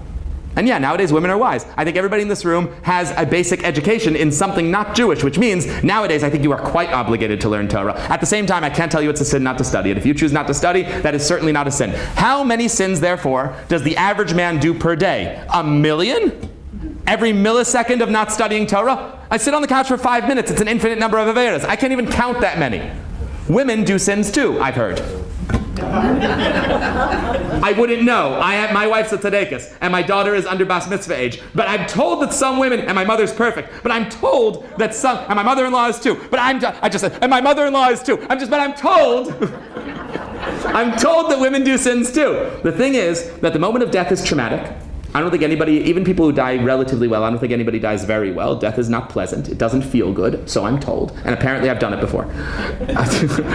And yeah, nowadays women are wise. I think everybody in this room has a basic education in something not Jewish, which means nowadays I think you are quite obligated to learn Torah. At the same time, I can't tell you it's a sin not to study it. If you choose not to study, that is certainly not a sin. How many sins, therefore, does the average man do per day? 1 million? Every millisecond of not studying Torah? I sit on the couch for 5 minutes. It's an infinite number of averas. I can't even count that many. Women do sins too, I've heard. I wouldn't know. My wife's a tzaddikus, and my daughter is under bas mitzvah age. But I'm told that some women, and my mother's perfect, but I'm told that some, and my mother-in-law is too, but and my mother-in-law is too. But I'm told, I'm told that women do sins too. The thing is that the moment of death is traumatic. I don't think anybody, even people who die relatively well, I don't think anybody dies very well. Death is not pleasant. It doesn't feel good, so I'm told. And apparently I've done it before.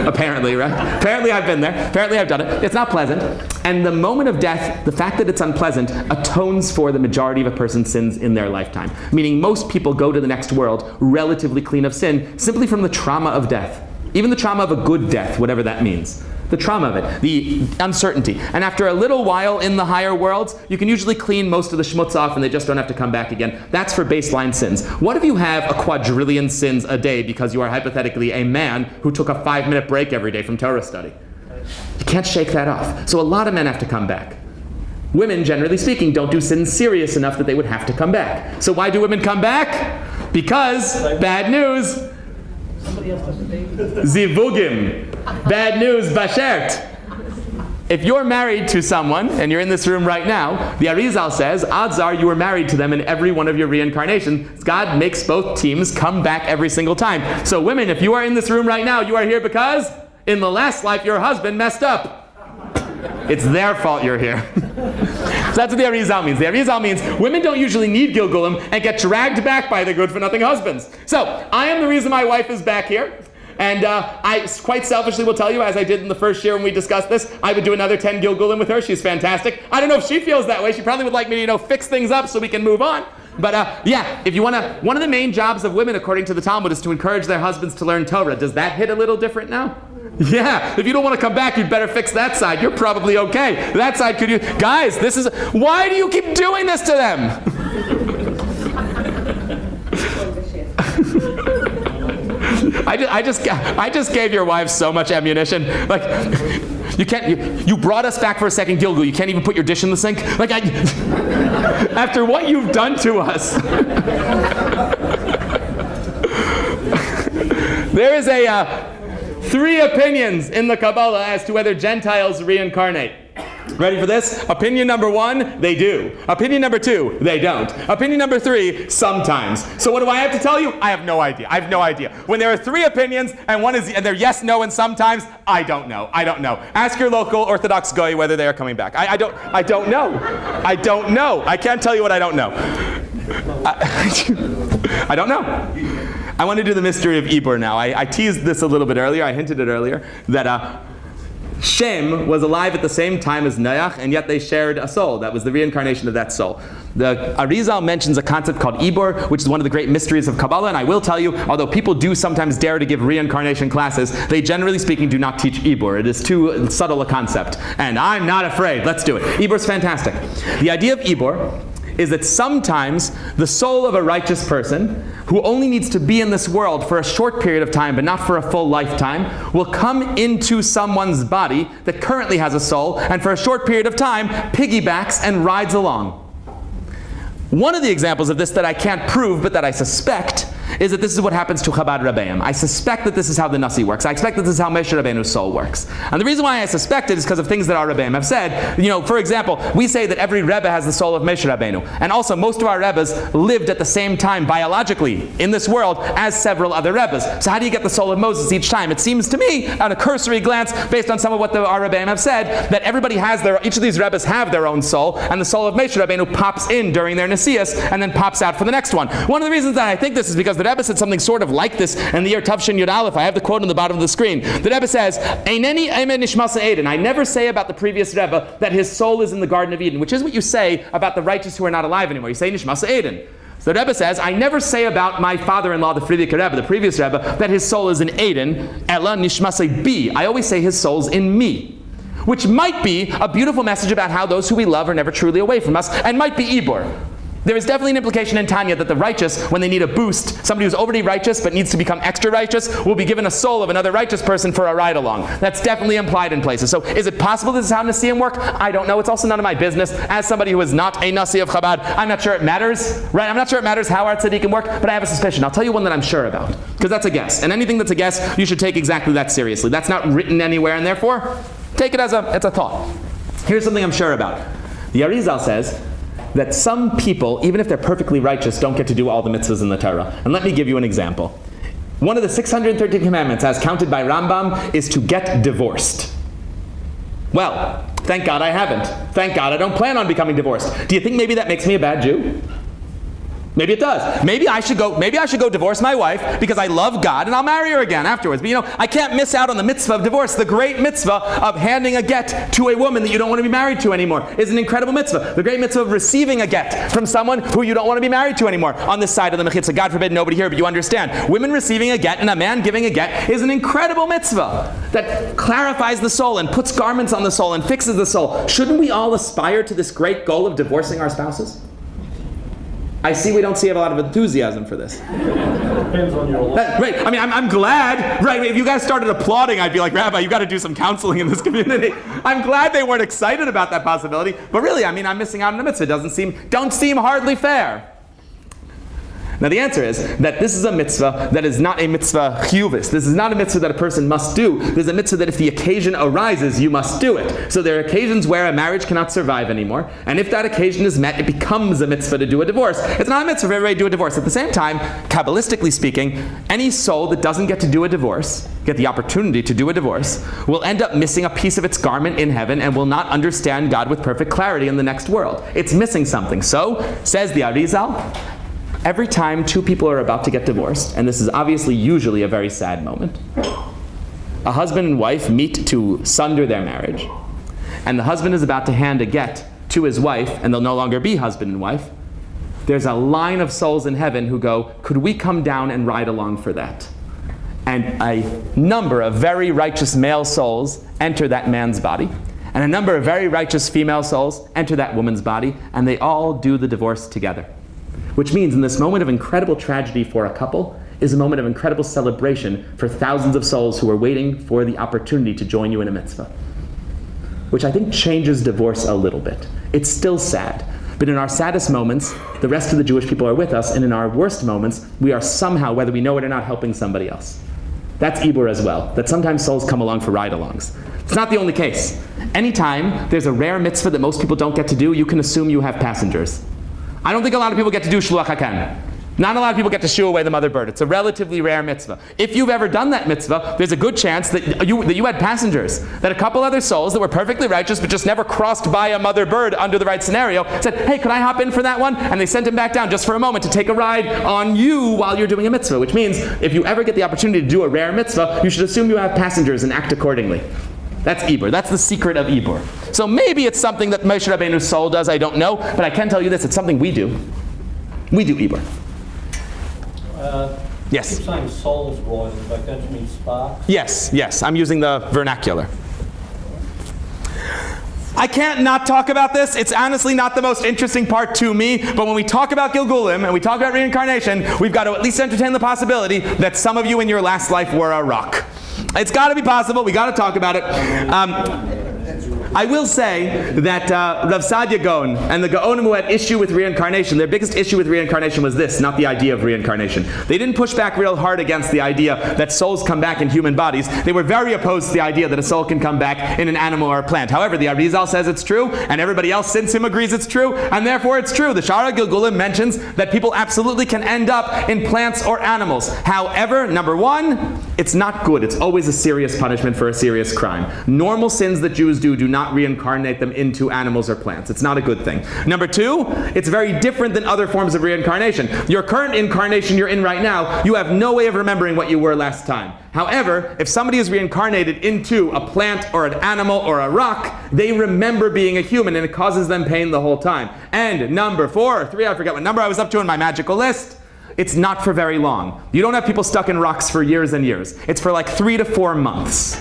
Apparently, right? Apparently I've been there. Apparently I've done it. It's not pleasant. And the moment of death, the fact that it's unpleasant, atones for the majority of a person's sins in their lifetime. Meaning most people go to the next world relatively clean of sin, simply from the trauma of death. Even the trauma of a good death, whatever that means. The trauma of it, the uncertainty. And after a little while in the higher worlds, you can usually clean most of the schmutz off and they just don't have to come back again. That's for baseline sins. What if you have a quadrillion sins a day because you are hypothetically a man who took a 5-minute break every day from Torah study? You can't shake that off. So a lot of men have to come back. Women, generally speaking, don't do sins serious enough that they would have to come back. So why do women come back? Because, bad news, zivugim. Bad news, bashert. If you're married to someone, and you're in this room right now, the Arizal says, odds are you were married to them in every one of your reincarnations. God makes both teams come back every single time. So women, if you are in this room right now, you are here because in the last life your husband messed up. It's their fault you're here. So that's what the Arizal means. The Arizal means women don't usually need Gilgulim and get dragged back by their good-for-nothing husbands. So I am the reason my wife is back here. And I quite selfishly will tell you, as I did in the first year when we discussed this, I would do another 10 Gilgulim with her. She's fantastic. I don't know if she feels that way. She probably would like me to, fix things up so we can move on. But yeah, if you want to, one of the main jobs of women, according to the Talmud, is to encourage their husbands to learn Torah. Does that hit a little different now? Yeah, if you don't want to come back, you'd better fix that side. You're probably okay. That side could you, guys, this is, why do you keep doing this to them? I just gave your wife so much ammunition. Like, you brought us back for a second Gilgul. You can't even put your dish in the sink. Like, after what you've done to us. There is 3 opinions in the Kabbalah as to whether Gentiles reincarnate. Ready for this? Opinion number 1, they do. Opinion number 2, they don't. Opinion number 3, sometimes. So what do I have to tell you? I have no idea. I have no idea. When there are 3 opinions and they're yes, no, and sometimes, I don't know. I don't know. Ask your local Orthodox goy whether they are coming back. I don't know. I don't know. I can't tell you what I don't know. I don't know. I want to do the mystery of Ibor now. I teased this a little bit earlier. I hinted it earlier that Shem was alive at the same time as Noach, and yet they shared a soul. That was the reincarnation of that soul. The Arizal mentions a concept called Ibor, which is one of the great mysteries of Kabbalah, and I will tell you, although people do sometimes dare to give reincarnation classes, they generally speaking do not teach Ibor. It is too subtle a concept, and I'm not afraid. Let's do it. Ibor's fantastic. The idea of Ibor is that sometimes the soul of a righteous person who only needs to be in this world for a short period of time but not for a full lifetime will come into someone's body that currently has a soul and for a short period of time piggybacks and rides along. One of the examples of this that I can't prove but that I suspect is that this is what happens to Chabad Rebbeim. I suspect that this is how the Nasi works. I expect that this is how Moshe Rabbeinu's soul works. And the reason why I suspect it is because of things that our Rebbeim have said. For example, we say that every Rebbe has the soul of Moshe Rabbeinu. And also, most of our Rebbes lived at the same time biologically in this world as several other Rebbes. So how do you get the soul of Moses each time? It seems to me, on a cursory glance, based on some of what our Rebbeim have said, that everybody has each of these Rebbes have their own soul, and the soul of Moshe Rabbeinu pops in during their Nesias and then pops out for the next one. One of the reasons that I think this is because the Rebbe said something sort of like this in the year Tavshin Yud Aleph. I have the quote on the bottom of the screen. The Rebbe says, Eineni emen nishmasa Eden. I never say about the previous Rebbe that his soul is in the Garden of Eden, which is what you say about the righteous who are not alive anymore. You say nishmasa Eden. So the Rebbe says, I never say about my father-in-law, the Frierdiker Rebbe, the previous Rebbe, that his soul is in Eden, Ella nishmasa bi. I always say his soul's in me. Which might be a beautiful message about how those who we love are never truly away from us, and might be Ibor. There is definitely an implication in Tanya that the righteous, when they need a boost, somebody who's already righteous but needs to become extra righteous, will be given a soul of another righteous person for a ride along. That's definitely implied in places. So is it possible this is how Nasiim work? I don't know. It's also none of my business. As somebody who is not a Nasi of Chabad, I'm not sure it matters. Right? I'm not sure it matters how our tzaddikim work, but I have a suspicion. I'll tell you one that I'm sure about. Because that's a guess. And anything that's a guess, you should take exactly that seriously. That's not written anywhere, and therefore, take it as a thought. Here's something I'm sure about. The Arizal says that some people, even if they're perfectly righteous, don't get to do all the mitzvahs in the Torah. And let me give you an example. One of the 613 commandments, as counted by Rambam, is to get divorced. Well, Thank God I haven't. Thank God I don't plan on becoming divorced. Do you think maybe that makes me a bad Jew? Maybe it does. Maybe I should go divorce my wife because I love God and I'll marry her again afterwards. But I can't miss out on the mitzvah of divorce. The great mitzvah of handing a get to a woman that you don't want to be married to anymore is an incredible mitzvah. The great mitzvah of receiving a get from someone who you don't want to be married to anymore on this side of the mechitza. God forbid nobody here, but you understand. Women receiving a get and a man giving a get is an incredible mitzvah that clarifies the soul and puts garments on the soul and fixes the soul. Shouldn't we all aspire to this great goal of divorcing our spouses? I see we don't see a lot of enthusiasm for this. Depends on your life. Right. I mean, I'm glad. Right. If you guys started applauding, I'd be like, Rabbi, you got to do some counseling in this community. I'm glad they weren't excited about that possibility. But really, I mean, I'm missing out on a mitzvah. It don't seem hardly fair. Now the answer is that this is a mitzvah that is not a mitzvah chiyuvis. This is not a mitzvah that a person must do. This is a mitzvah that if the occasion arises, you must do it. So there are occasions where a marriage cannot survive anymore. And if that occasion is met, it becomes a mitzvah to do a divorce. It's not a mitzvah for everybody to do a divorce. At the same time, Kabbalistically speaking, any soul that doesn't get to do a divorce, get the opportunity to do a divorce, will end up missing a piece of its garment in heaven and will not understand God with perfect clarity in the next world. It's missing something. So, says the Arizal, every time two people are about to get divorced, and this is obviously usually a very sad moment, a husband and wife meet to sunder their marriage, and the husband is about to hand a get to his wife, and they'll no longer be husband and wife. There's a line of souls in heaven who go, could we come down and ride along for that? And a number of very righteous male souls enter that man's body, and a number of very righteous female souls enter that woman's body, and they all do the divorce together. Which means in this moment of incredible tragedy for a couple is a moment of incredible celebration for thousands of souls who are waiting for the opportunity to join you in a mitzvah. Which I think changes divorce a little bit. It's still sad, but in our saddest moments, the rest of the Jewish people are with us, and in our worst moments, we are somehow, whether we know it or not, helping somebody else. That's Ibur as well, that sometimes souls come along for ride-alongs. It's not the only case. Anytime there's a rare mitzvah that most people don't get to do, you can assume you have passengers. I don't think a lot of people get to do Shluach HaKen. Not a lot of people get to shoo away the mother bird. It's a relatively rare mitzvah. If you've ever done that mitzvah, there's a good chance that you had passengers, that a couple other souls that were perfectly righteous but just never crossed by a mother bird under the right scenario said, hey, could I hop in for that one? And they sent him back down just for a moment to take a ride on you while you're doing a mitzvah, which means if you ever get the opportunity to do a rare mitzvah, you should assume you have passengers and act accordingly. That's Ibur. That's the secret of Ibur. So maybe it's something that Moshe Rabbeinu's soul does, I don't know, but I can tell you this, it's something we do. We do Ibur. Yes? You keep saying souls rising, but don't you mean sparks? Yes, I'm using the vernacular. I can't not talk about this. It's honestly not the most interesting part to me, but when we talk about Gilgulim and we talk about reincarnation, we've got to at least entertain the possibility that some of you in your last life were a rock. It's got to be possible. We got to talk about it. I will say that Rav Sadia Gaon and the Gaonim who had issue with reincarnation, their biggest issue with reincarnation was this, not the idea of reincarnation. They didn't push back real hard against the idea that souls come back in human bodies. They were very opposed to the idea that a soul can come back in an animal or a plant. However, the Arizal says it's true, and everybody else since him agrees it's true, and therefore it's true. The Shara Gilgulim mentions that people absolutely can end up in plants or animals. However, number one, it's not good. It's always a serious punishment for a serious crime. Normal sins that Jews do not reincarnate them into animals or plants. It's not a good thing. Number two, it's very different than other forms of reincarnation. Your current incarnation you're in right now, you have no way of remembering what you were last time. However, if somebody is reincarnated into a plant or an animal or a rock, they remember being a human and it causes them pain the whole time. And number three, I forget what number I was up to in my magical list. It's not for very long. You don't have people stuck in rocks for years and years. It's for like 3 to 4 months.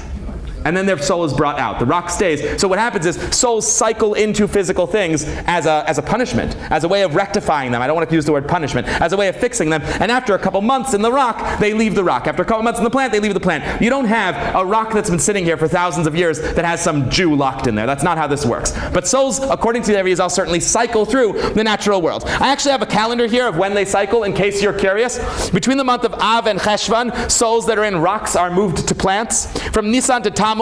And then their soul is brought out. The rock stays. So what happens is souls cycle into physical things as a punishment, as a way of rectifying them. I don't want to use the word punishment. As a way of fixing them. And after a couple months in the rock, they leave the rock. After a couple months in the plant, they leave the plant. You don't have a rock that's been sitting here for thousands of years that has some Jew locked in there. That's not how this works. But souls, according to the Arizal, certainly cycle through the natural world. I actually have a calendar here of when they cycle, in case you're curious. Between the month of Av and Cheshvan, souls that are in rocks are moved to plants. From Nisan to Tammuz,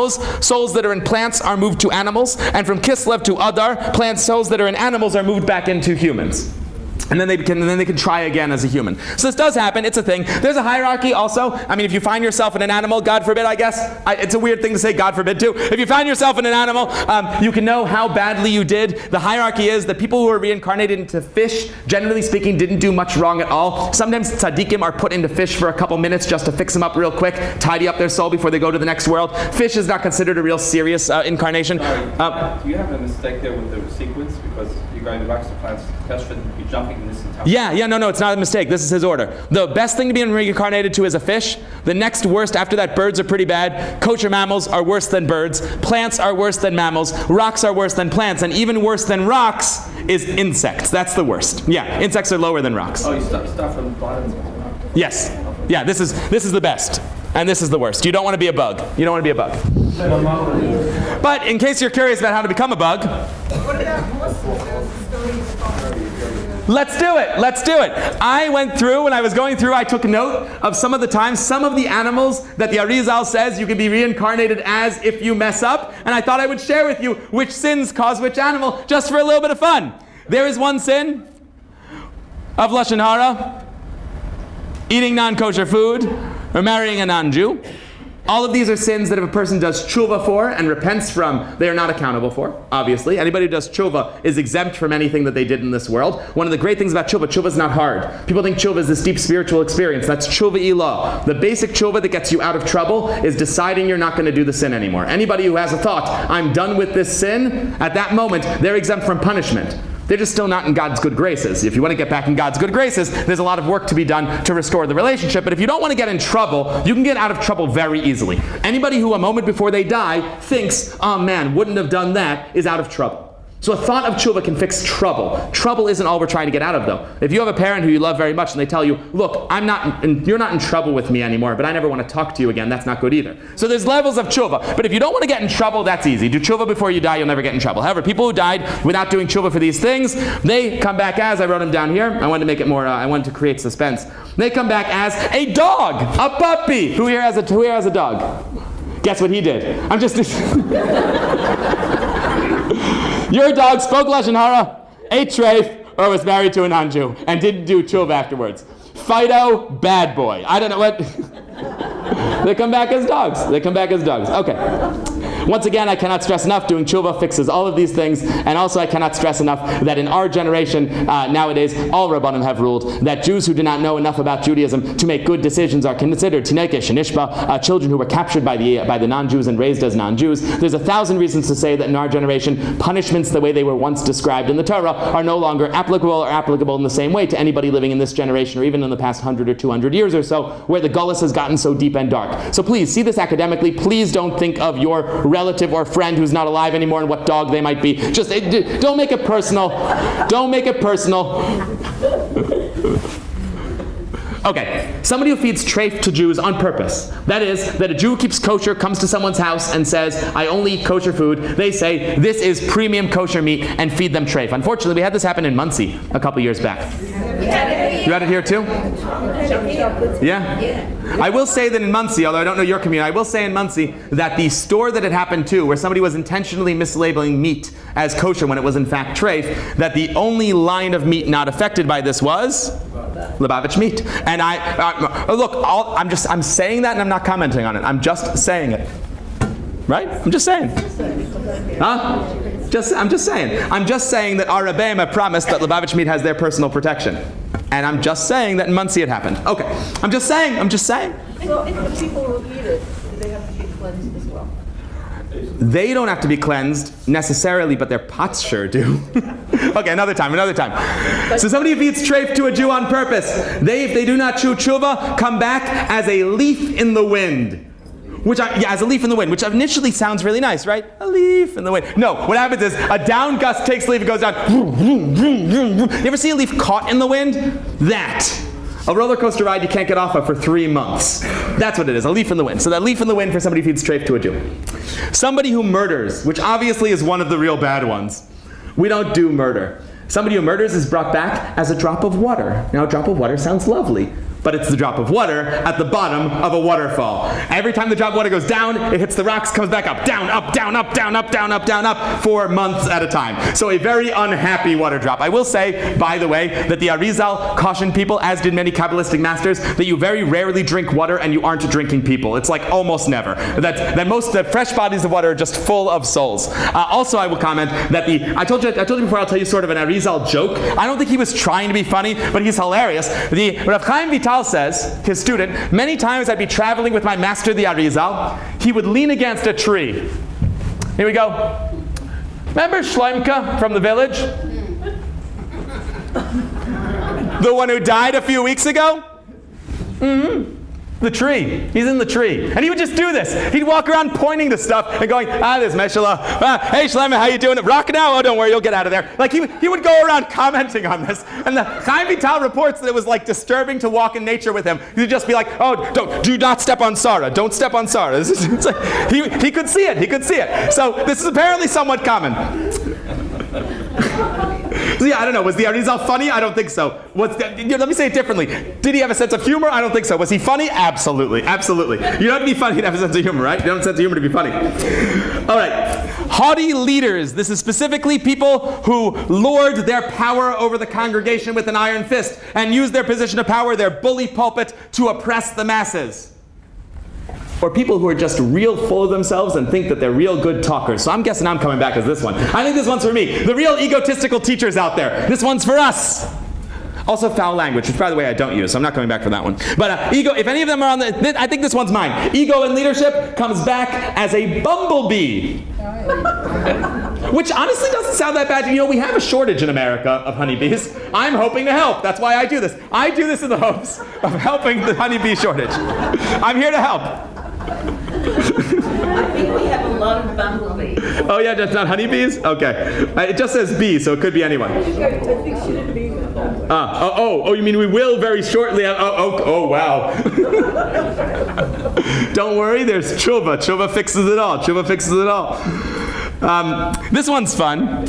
souls that are in plants are moved to animals, and from Kislev to Adar, plant souls that are in animals are moved back into humans. And then they can try again as a human. So this does happen. It's a thing. There's a hierarchy also. I mean, if you find yourself in an animal, God forbid, I guess. It's a weird thing to say, God forbid, too. If you find yourself in an animal, you can know how badly you did. The hierarchy is that people who are reincarnated into fish, generally speaking, didn't do much wrong at all. Sometimes tzaddikim are put into fish for a couple minutes just to fix them up real quick, tidy up their soul before they go to the next world. Fish is not considered a real serious incarnation. Do you have a mistake there with the sequence? Because you're going to rocks to plants, fish shouldn't be jumping in this entire... Yeah, no, it's not a mistake. This is his order. The best thing to be reincarnated to is a fish. The next worst after that, birds are pretty bad. Kosher mammals are worse than birds. Plants are worse than mammals. Rocks are worse than plants. And even worse than rocks is insects. That's the worst. Yeah, insects are lower than rocks. Oh, you start from the bottom. Yes. Yeah, this is the best. And this is the worst. You don't want to be a bug. You don't want to be a bug. But in case you're curious about how to become a bug, let's do it. Let's do it. I went through, when I was going through, I took note of some of the times, some of the animals that the Arizal says you can be reincarnated as if you mess up. And I thought I would share with you which sins cause which animal, just for a little bit of fun. There is one sin of Lashon Hara, eating non-kosher food, or marrying a non-Jew. All of these are sins that if a person does tshuva for and repents from, they are not accountable for, obviously. Anybody who does tshuva is exempt from anything that they did in this world. One of the great things about tshuva is not hard. People think tshuva is this deep spiritual experience. That's tshuva ilah. The basic tshuva that gets you out of trouble is deciding you're not going to do the sin anymore. Anybody who has a thought, I'm done with this sin, at that moment, they're exempt from punishment. They're just still not in God's good graces. If you want to get back in God's good graces, there's a lot of work to be done to restore the relationship. But if you don't want to get in trouble, you can get out of trouble very easily. Anybody who a moment before they die thinks, oh man, wouldn't have done that, is out of trouble. So a thought of tshuva can fix trouble. Trouble isn't all we're trying to get out of, though. If you have a parent who you love very much and they tell you, look, you're not in trouble with me anymore, but I never want to talk to you again, that's not good either. So there's levels of tshuva. But if you don't want to get in trouble, that's easy. Do tshuva before you die, you'll never get in trouble. However, people who died without doing tshuva for these things, they come back as, I wrote them down here, I wanted to make it more, I wanted to create suspense. They come back as a dog, a puppy. Who here has a dog? Guess what he did? I'm just... Your dog spoke Lashon Hara, ate treif, or was married to a non-Jew, and didn't do tshuva afterwards. Fido, bad boy. I don't know what... They come back as dogs. They come back as dogs. Okay. Once again, I cannot stress enough, doing tshuva fixes all of these things, and also I cannot stress enough that in our generation, nowadays, all Rabbanim have ruled that Jews who do not know enough about Judaism to make good decisions are considered tinekesh and ishba, children who were captured by the non-Jews and raised as non-Jews. There's 1,000 reasons to say that in our generation, punishments the way they were once described in the Torah are no longer applicable or applicable in the same way to anybody living in this generation or even in the past 100 or 200 years or so, where the gullus has gotten so deep and dark. So please, see this academically. Please don't think of your relative or friend who's not alive anymore and what dog they might be. Just don't make it personal. Don't make it personal. Okay, somebody who feeds treif to Jews on purpose. That is, that a Jew who keeps kosher comes to someone's house and says, I only eat kosher food. They say, this is premium kosher meat, and feed them treif. Unfortunately, we had this happen in Muncie a couple years back. You had it here too? Yeah? I will say that in Muncie, although I don't know your community, I will say in Muncie that the store that it happened to, where somebody was intentionally mislabeling meat as kosher when it was in fact treif, that the only line of meat not affected by this was Lubavitch meat. And I'm saying that and I'm not commenting on it. I'm just saying it. Right? I'm just saying. Huh? I'm just saying. I'm just saying that our Rebbeim have promised that Lubavitch meat has their personal protection. And I'm just saying that in Muncie it happened. Okay. I'm just saying. So if the people who eat it, do they have to be cleansed as well? They don't have to be cleansed necessarily, but their pots sure do. Okay, another time. So somebody who feeds treif to a Jew on purpose, if they do not chew tshuva, come back as a leaf in the wind. As a leaf in the wind, which initially sounds really nice, right? A leaf in the wind. No, what happens is a down gust takes the leaf and goes down. You ever see a leaf caught in the wind? That. A roller coaster ride you can't get off of for 3 months. That's what it is, a leaf in the wind. So that leaf in the wind for somebody who feeds treif to a Jew. Somebody who murders, which obviously is one of the real bad ones. We don't do murder. Somebody who murders is brought back as a drop of water. Now, a drop of water sounds lovely. but it's the drop of water at the bottom of a waterfall. Every time the drop of water goes down, it hits the rocks, comes back up, down, up, down, up, down, up, down, up, down, up, for months at a time. So a very unhappy water drop. I will say, by the way, that the Arizal cautioned people, as did many Kabbalistic masters, that you very rarely drink water and you aren't drinking people. It's like almost never. That most fresh bodies of water are just full of souls. Also, I will comment that I told you before, I'll tell you sort of an Arizal joke. I don't think he was trying to be funny, but he's hilarious. The Rav Chaim Vital says, his student, many times I'd be traveling with my master, the Arizal. He would lean against a tree. Here we go. Remember Shloimka from the village? The one who died a few weeks ago? Mm-hmm. The tree. He's in the tree. And he would just do this. He'd walk around pointing to stuff and going, there's Meshala. Hey, Shlomo, how you doing? Rock now? Oh, don't worry, you'll get out of there. Like, he would go around commenting on this. And the Chaim Vital reports that it was, like, disturbing to walk in nature with him. He'd just be like, do not step on Sarah. Don't step on Sarah. It's like, he could see it. He could see it. So this is apparently somewhat common. So yeah, I don't know. Was the Arizal funny? I don't think so. Let me say it differently. Did he have a sense of humor? I don't think so. Was he funny? Absolutely. Absolutely. You don't have to be funny to have a sense of humor, right? You don't have a sense of humor to be funny. All right. Haughty leaders. This is specifically people who lord their power over the congregation with an iron fist and use their position of power, their bully pulpit, to oppress the masses. Or people who are just real full of themselves and think that they're real good talkers. So I'm guessing I'm coming back as this one. I think this one's for me. The real egotistical teachers out there. This one's for us. Also foul language, which by the way I don't use, so I'm not coming back for that one. But ego, if any of them are on I think this one's mine. Ego in leadership comes back as a bumblebee. Which honestly doesn't sound that bad. You know, we have a shortage in America of honeybees. I'm hoping to help. That's why I do this. I do this in the hopes of helping the honeybee shortage. I'm here to help. I think we have a lot of bumblebees. Oh yeah, that's not honeybees? Okay. It just says bee, so it could be anyone. I think she didn't mean that. You mean we will very shortly have, oh wow. Don't worry, there's Tshuva. Tshuva fixes it all. Tshuva fixes it all. This one's fun.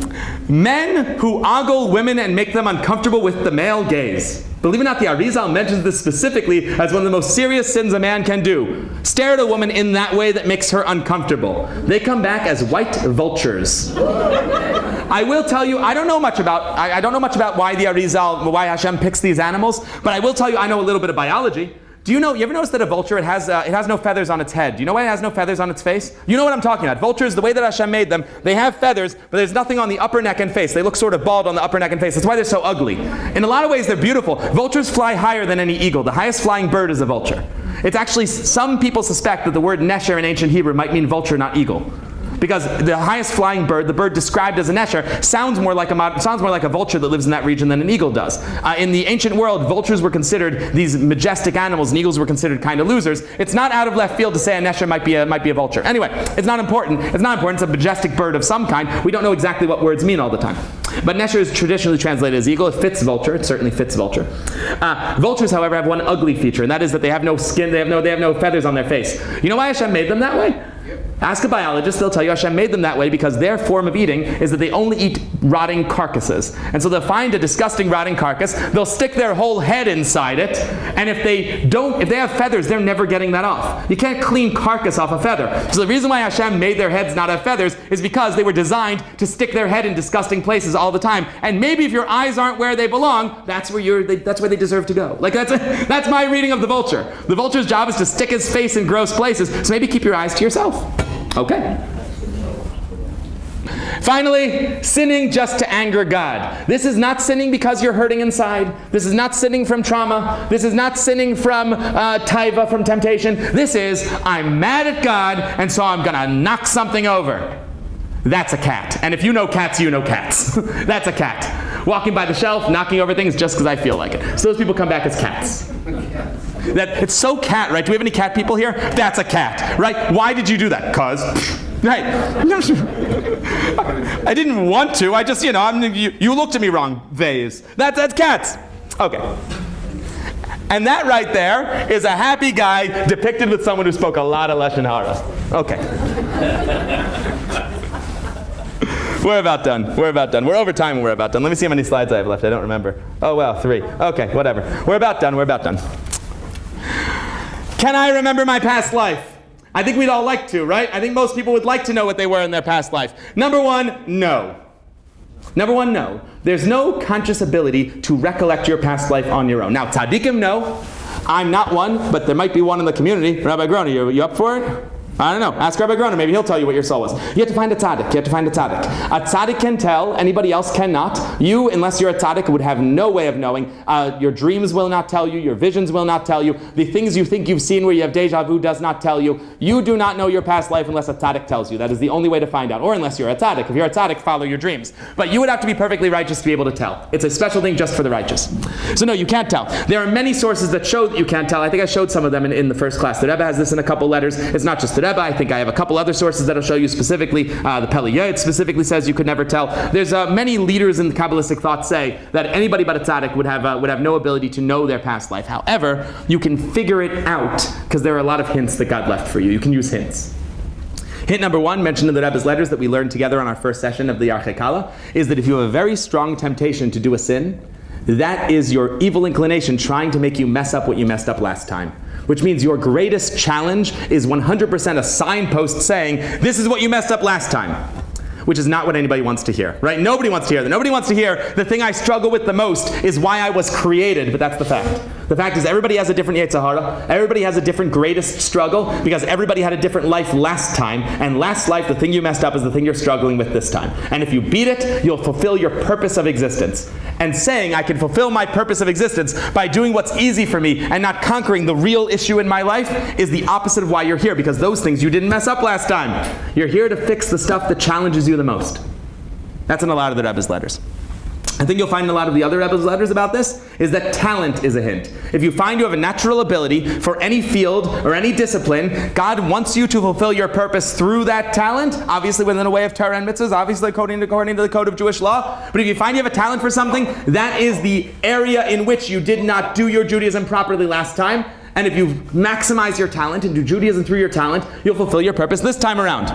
Men who ogle women and make them uncomfortable with the male gaze. Believe it or not, the Arizal mentions this specifically as one of the most serious sins a man can do. Stare at a woman in that way that makes her uncomfortable. They come back as white vultures. I will tell you, I don't know much about why the Arizal, why Hashem picks these animals, but I will tell you I know a little bit of biology. You ever notice that a vulture, it has no feathers on its head? Do you know why it has no feathers on its face? You know what I'm talking about. Vultures, the way that Hashem made them, they have feathers, but there's nothing on the upper neck and face. They look sort of bald on the upper neck and face. That's why they're so ugly. In a lot of ways, they're beautiful. Vultures fly higher than any eagle. The highest flying bird is a vulture. It's actually, some people suspect that the word nesher in ancient Hebrew might mean vulture, not eagle. Because the highest flying bird, the bird described as a nesher, sounds more like a vulture that lives in that region than an eagle does. In the ancient world, vultures were considered these majestic animals, and eagles were considered kind of losers. It's not out of left field to say a nesher might be a vulture. Anyway, it's not important. It's not important. It's a majestic bird of some kind. We don't know exactly what words mean all the time. But nesher is traditionally translated as eagle. It fits vulture. It certainly fits vulture. Vultures, however, have one ugly feature, and that is that they have no skin. They have no feathers on their face. You know why Hashem made them that way? Ask a biologist, they'll tell you Hashem made them that way because their form of eating is that they only eat rotting carcasses. And so they'll find a disgusting rotting carcass, they'll stick their whole head inside it, and if they have feathers, they're never getting that off. You can't clean carcass off a feather. So the reason why Hashem made their heads not have feathers is because they were designed to stick their head in disgusting places all the time. And maybe if your eyes aren't where they belong, that's where they deserve to go. Like that's my reading of the vulture. The vulture's job is to stick his face in gross places, so maybe keep your eyes to yourself. Okay. Finally, sinning just to anger God. This is not sinning because you're hurting inside. This is not sinning from trauma. This is not sinning from taiva, from temptation. This is, I'm mad at God, and so I'm going to knock something over. That's a cat. And if you know cats, you know cats. That's a cat. Walking by the shelf, knocking over things just because I feel like it. So those people come back as cats. It's so cat, right? Do we have any cat people here? That's a cat, right? Why did you do that? 'Cause, right? I didn't want to. I just, you looked at me wrong. Vase. That's cats. Okay. And that right there is a happy guy depicted with someone who spoke a lot of Lashon Hara. Okay. We're about done. We're over time and we're about done. Let me see how many slides I have left. I don't remember. Oh, well, 3. Okay, whatever. We're about done. Can I remember my past life? I think we'd all like to, right? I think most people would like to know what they were in their past life. Number one, no. Number one, no. There's no conscious ability to recollect your past life on your own. Now, tzaddikim, no. I'm not one, but there might be one in the community. Rabbi Groner, you up for it? I don't know. Ask Rabbi Groner. Maybe he'll tell you what your soul was. You have to find a tzaddik. You have to find a tzaddik. A tzaddik can tell. Anybody else cannot. You, unless you're a tzaddik, would have no way of knowing. Your dreams will not tell you. Your visions will not tell you. The things you think you've seen where you have deja vu does not tell you. You do not know your past life unless a tzaddik tells you. That is the only way to find out. Or unless you're a tzaddik. If you're a tzaddik, follow your dreams. But you would have to be perfectly righteous to be able to tell. It's a special thing just for the righteous. So no, you can't tell. There are many sources that show that you can't tell. I think I showed some of them in the first class. The Rebbe has this in a couple letters. It's not just the Rebbe. I think I have a couple other sources that'll show you specifically. The Pele Yoetz specifically says you could never tell. There's many leaders in the Kabbalistic thought say that anybody but a tzaddik would have no ability to know their past life. However, you can figure it out because there are a lot of hints that God left for you. You can use hints. Hint number one, mentioned in the Rebbe's letters that we learned together on our first session of the Archei Kala, is that if you have a very strong temptation to do a sin, that is your evil inclination trying to make you mess up what you messed up last time. Which means your greatest challenge is 100% a signpost saying, this is what you messed up last time. Which is not what anybody wants to hear, right? Nobody wants to hear that. Nobody wants to hear the thing I struggle with the most is why I was created, but that's the fact. The fact is everybody has a different Yetzer Hara. Everybody has a different greatest struggle because everybody had a different life last time, and last life, the thing you messed up is the thing you're struggling with this time. And if you beat it, you'll fulfill your purpose of existence. And saying I can fulfill my purpose of existence by doing what's easy for me and not conquering the real issue in my life is the opposite of why you're here, because those things you didn't mess up last time. You're here to fix the stuff that challenges you the most. That's in a lot of the Rebbe's letters. I think you'll find in a lot of the other Rebbe's letters about this is that talent is a hint. If you find you have a natural ability for any field or any discipline, God wants you to fulfill your purpose through that talent, obviously within the way of Torah and mitzvahs, obviously according to the code of Jewish law. But if you find you have a talent for something, that is the area in which you did not do your Judaism properly last time. And if you maximize your talent and do Judaism through your talent, you'll fulfill your purpose this time around.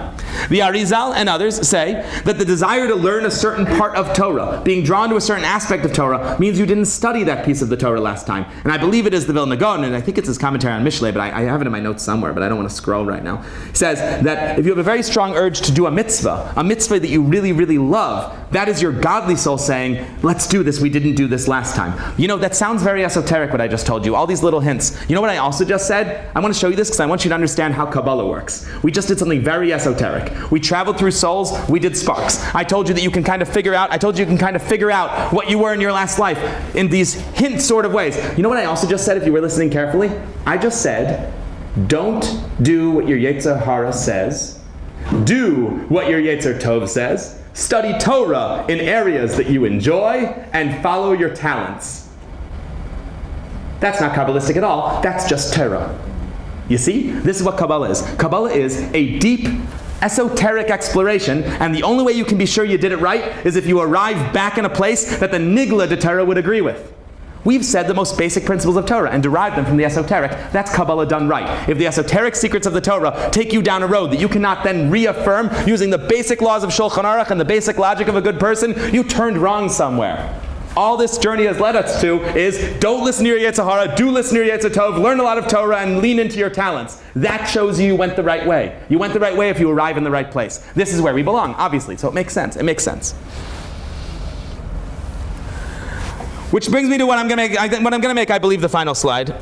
The Arizal and others say that the desire to learn a certain part of Torah, being drawn to a certain aspect of Torah, means you didn't study that piece of the Torah last time. And I believe it is the Vilna Gaon, and I think it's his commentary on Mishlei, but I have it in my notes somewhere, but I don't want to scroll right now. He says that if you have a very strong urge to do a mitzvah that you really, really love, that is your godly soul saying, let's do this, we didn't do this last time. You know, that sounds very esoteric what I just told you, all these little hints. You know what I also just said? I want to show you this because I want you to understand how Kabbalah works. We just did something very esoteric. We traveled through souls, we did sparks. I told you that you can kind of figure out, what you were in your last life in these hint sort of ways. You know what I also just said if you were listening carefully? I just said, don't do what your Yetzer Hara says. Do what your Yetzer Tov says. Study Torah in areas that you enjoy and follow your talents. That's not Kabbalistic at all. That's just Torah. You see? This is what Kabbalah is. Kabbalah is a deep, esoteric exploration, and the only way you can be sure you did it right is if you arrive back in a place that the Nigla de Torah would agree with. We've said the most basic principles of Torah and derived them from the esoteric. That's Kabbalah done right. If the esoteric secrets of the Torah take you down a road that you cannot then reaffirm using the basic laws of Shulchan Aruch and the basic logic of a good person, you turned wrong somewhere. All this journey has led us to is don't listen to your Yetzer Hara, do listen to your Yetzer Tov, learn a lot of Torah and lean into your talents. That shows you went the right way. You went the right way if you arrive in the right place. This is where we belong, obviously, so it makes sense. It makes sense. Which brings me to what I'm going to make, I believe, the final slide,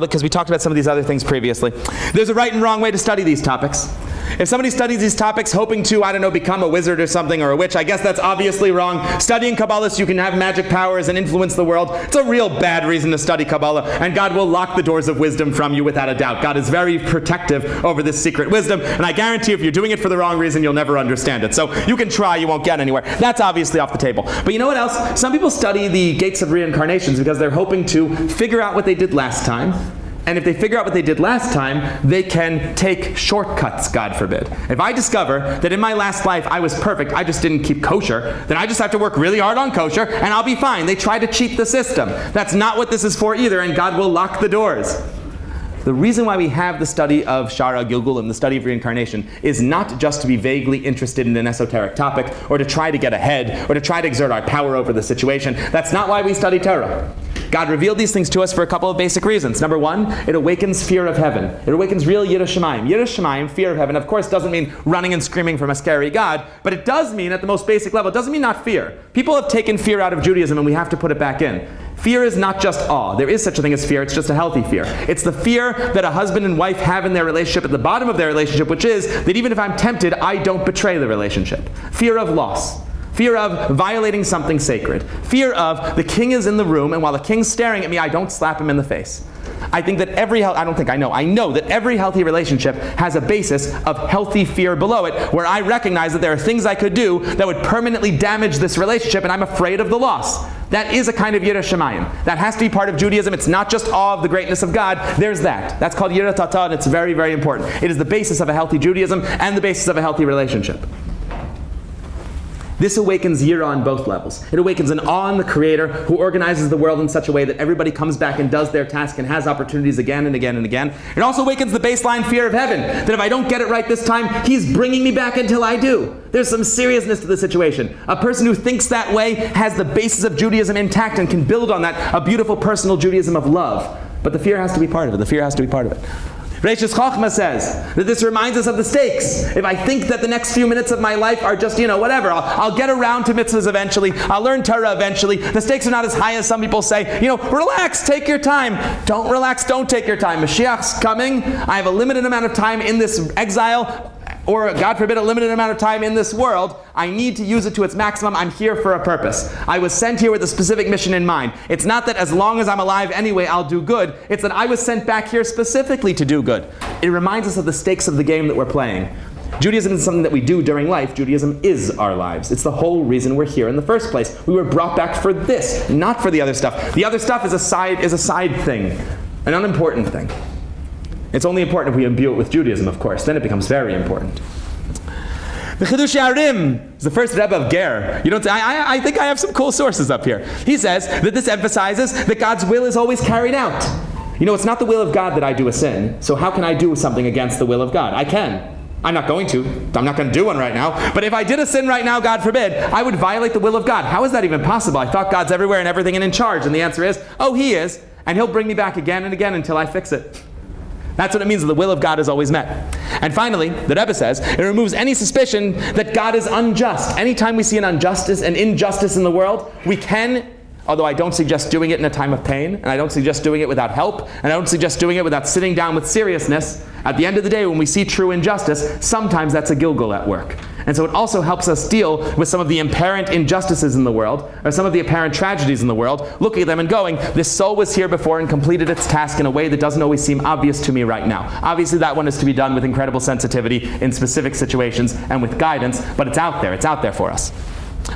because we talked about some of these other things previously. There's a right and wrong way to study these topics. If somebody studies these topics hoping to, I don't know, become a wizard or something, or a witch, I guess that's obviously wrong. Studying Kabbalah so you can have magic powers and influence the world, it's a real bad reason to study Kabbalah, and God will lock the doors of wisdom from you without a doubt. God is very protective over this secret wisdom, and I guarantee if you're doing it for the wrong reason, you'll never understand it. So you can try, you won't get anywhere. That's obviously off the table. But you know what else? Some people study the gates of reincarnations because they're hoping to figure out what they did last time. And if they figure out what they did last time, they can take shortcuts, God forbid. If I discover that in my last life I was perfect, I just didn't keep kosher, then I just have to work really hard on kosher and I'll be fine. They try to cheat the system. That's not what this is for either, and God will lock the doors. The reason why we have the study of Shara Gilgul and the study of reincarnation is not just to be vaguely interested in an esoteric topic or to try to get ahead or to try to exert our power over the situation. That's not why we study Torah. God revealed these things to us for a couple of basic reasons. Number one, it awakens fear of heaven. It awakens real Yiras Shamayim. Yiras Shamayim, fear of heaven, of course doesn't mean running and screaming from a scary God, but it does mean at the most basic level, it doesn't mean not fear. People have taken fear out of Judaism and we have to put it back in. Fear is not just awe. There is such a thing as fear. It's just a healthy fear. It's the fear that a husband and wife have in their relationship at the bottom of their relationship, which is that even if I'm tempted, I don't betray the relationship. Fear of loss. Fear of violating something sacred. Fear of the king is in the room and while the king's staring at me, I don't slap him in the face. I think that I know that every healthy relationship has a basis of healthy fear below it, where I recognize that there are things I could do that would permanently damage this relationship and I'm afraid of the loss. That is a kind of Yiras Shamayim. That has to be part of Judaism. It's not just awe of the greatness of God. There's that. That's called Yirat Tata, and it's very, very important. It is the basis of a healthy Judaism and the basis of a healthy relationship. This awakens yira on both levels. It awakens an awe in the Creator who organizes the world in such a way that everybody comes back and does their task and has opportunities again and again and again. It also awakens the baseline fear of heaven, that if I don't get it right this time, He's bringing me back until I do. There's some seriousness to the situation. A person who thinks that way has the basis of Judaism intact and can build on that, a beautiful personal Judaism of love. But the fear has to be part of it. The fear has to be part of it. Reishis Chochmah says that this reminds us of the stakes. If I think that the next few minutes of my life are just, whatever, I'll get around to mitzvahs eventually, I'll learn Torah eventually, the stakes are not as high as some people say, relax, take your time. Don't relax, don't take your time. Mashiach's coming. I have a limited amount of time in this exile, or God forbid a limited amount of time in this world. I need to use it to its maximum. I'm here for a purpose. I was sent here with a specific mission in mind. It's not that as long as I'm alive anyway I'll do good. It's that I was sent back here specifically to do good. It reminds us of the stakes of the game that we're playing. Judaism is something that we do during life. Judaism is our lives. It's the whole reason we're here in the first place. We were brought back for this, not for the other stuff. The other stuff is a side thing, an unimportant thing. It's only important if we imbue it with Judaism, of course. Then it becomes very important. The Chidush Arim is the first Rebbe of Ger. You don't say, I think I have some cool sources up here. He says that this emphasizes that God's will is always carried out. It's not the will of God that I do a sin, so how can I do something against the will of God? I can. I'm not going to. I'm not going to do one right now. But if I did a sin right now, God forbid, I would violate the will of God. How is that even possible? I thought God's everywhere and everything and in charge. And the answer is, He is. And He'll bring me back again and again until I fix it. That's what it means that the will of God is always met. And finally, the Rebbe says, it removes any suspicion that God is unjust. Anytime we see an injustice in the world, we can, although I don't suggest doing it in a time of pain, and I don't suggest doing it without help, and I don't suggest doing it without sitting down with seriousness, at the end of the day, when we see true injustice, sometimes that's a Gilgal at work. And so it also helps us deal with some of the apparent injustices in the world, or some of the apparent tragedies in the world, looking at them and going, this soul was here before and completed its task in a way that doesn't always seem obvious to me right now. Obviously that one is to be done with incredible sensitivity in specific situations and with guidance, but it's out there for us.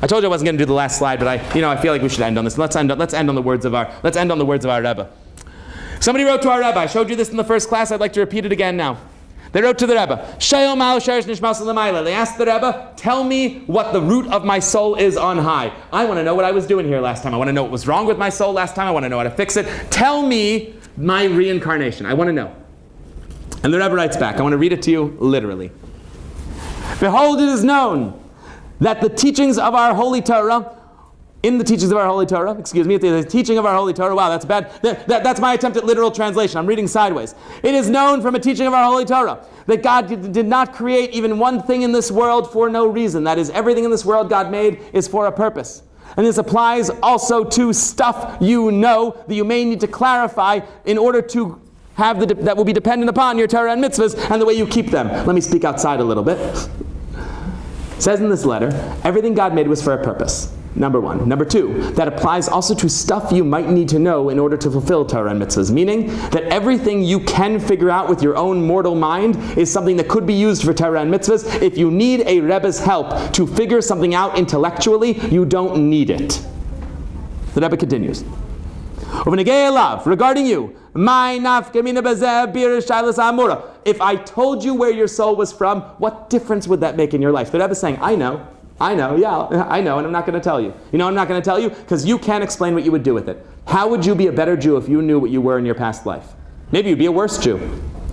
I told you I wasn't going to do the last slide, but I feel like we should end on this. Let's end on the words of our Rebbe. Somebody wrote to our Rebbe. I showed you this in the first class. I'd like to repeat it again now. They wrote to the Rebbe. They asked the Rebbe, tell me what the root of my soul is on high. I want to know what I was doing here last time. I want to know what was wrong with my soul last time. I want to know how to fix it. Tell me my reincarnation. I want to know. And the Rebbe writes back. I want to read it to you literally. Behold, it is known that the teachings of our holy Torah, the teaching of our holy Torah, wow, that's bad. That's my attempt at literal translation. I'm reading sideways. It is known from a teaching of our holy Torah that God did not create even one thing in this world for no reason. That is, everything in this world God made is for a purpose. And this applies also to stuff that you may need to clarify in order to have that will be dependent upon your Torah and mitzvahs and the way you keep them. Let me speak outside a little bit. It says in this letter, everything God made was for a purpose. Number one. Number two, that applies also to stuff you might need to know in order to fulfill Torah and mitzvahs, meaning that everything you can figure out with your own mortal mind is something that could be used for Torah and mitzvahs. If you need a Rebbe's help to figure something out intellectually, you don't need it. The Rebbe continues. Regarding you, if I told you where your soul was from, what difference would that make in your life? The Rebbe is saying, I know, and I'm not going to tell you. I'm not going to tell you because you can't explain what you would do with it. How would you be a better Jew if you knew what you were in your past life? Maybe you'd be a worse Jew.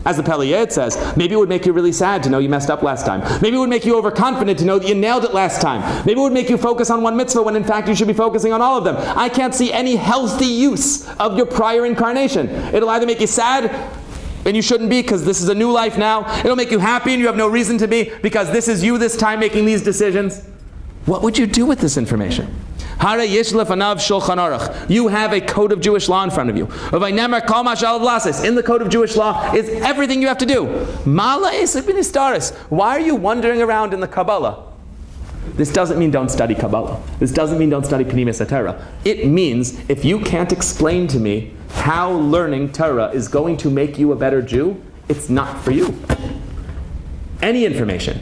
As the Pele Yed says, maybe it would make you really sad to know you messed up last time. Maybe it would make you overconfident to know that you nailed it last time. Maybe it would make you focus on one mitzvah when in fact you should be focusing on all of them. I can't see any healthy use of your prior incarnation. It'll either make you sad, and you shouldn't be because this is a new life now. It'll make you happy and you have no reason to be because this is you this time making these decisions. What would you do with this information? You have a code of Jewish law in front of you. In the code of Jewish law is everything you have to do. Why are you wandering around in the Kabbalah? This doesn't mean don't study Kabbalah. This doesn't mean don't study Pnimis HaTorah. It means if you can't explain to me how learning Torah is going to make you a better Jew, it's not for you. Any information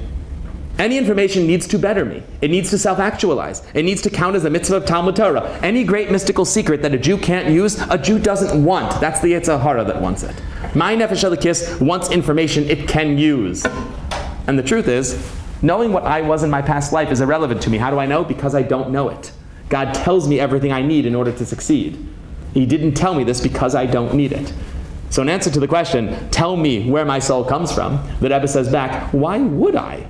needs to better me. It needs to self-actualize. It needs to count as a mitzvah of Talmud Torah. Any great mystical secret that a Jew can't use, a Jew doesn't want. That's the Yetzer Hara that wants it. My Nefesh Elikis wants information it can use. And the truth is, knowing what I was in my past life is irrelevant to me. How do I know? Because I don't know it. God tells me everything I need in order to succeed. He didn't tell me this because I don't need it. So in answer to the question, tell me where my soul comes from, the Rebbe says back, why would I?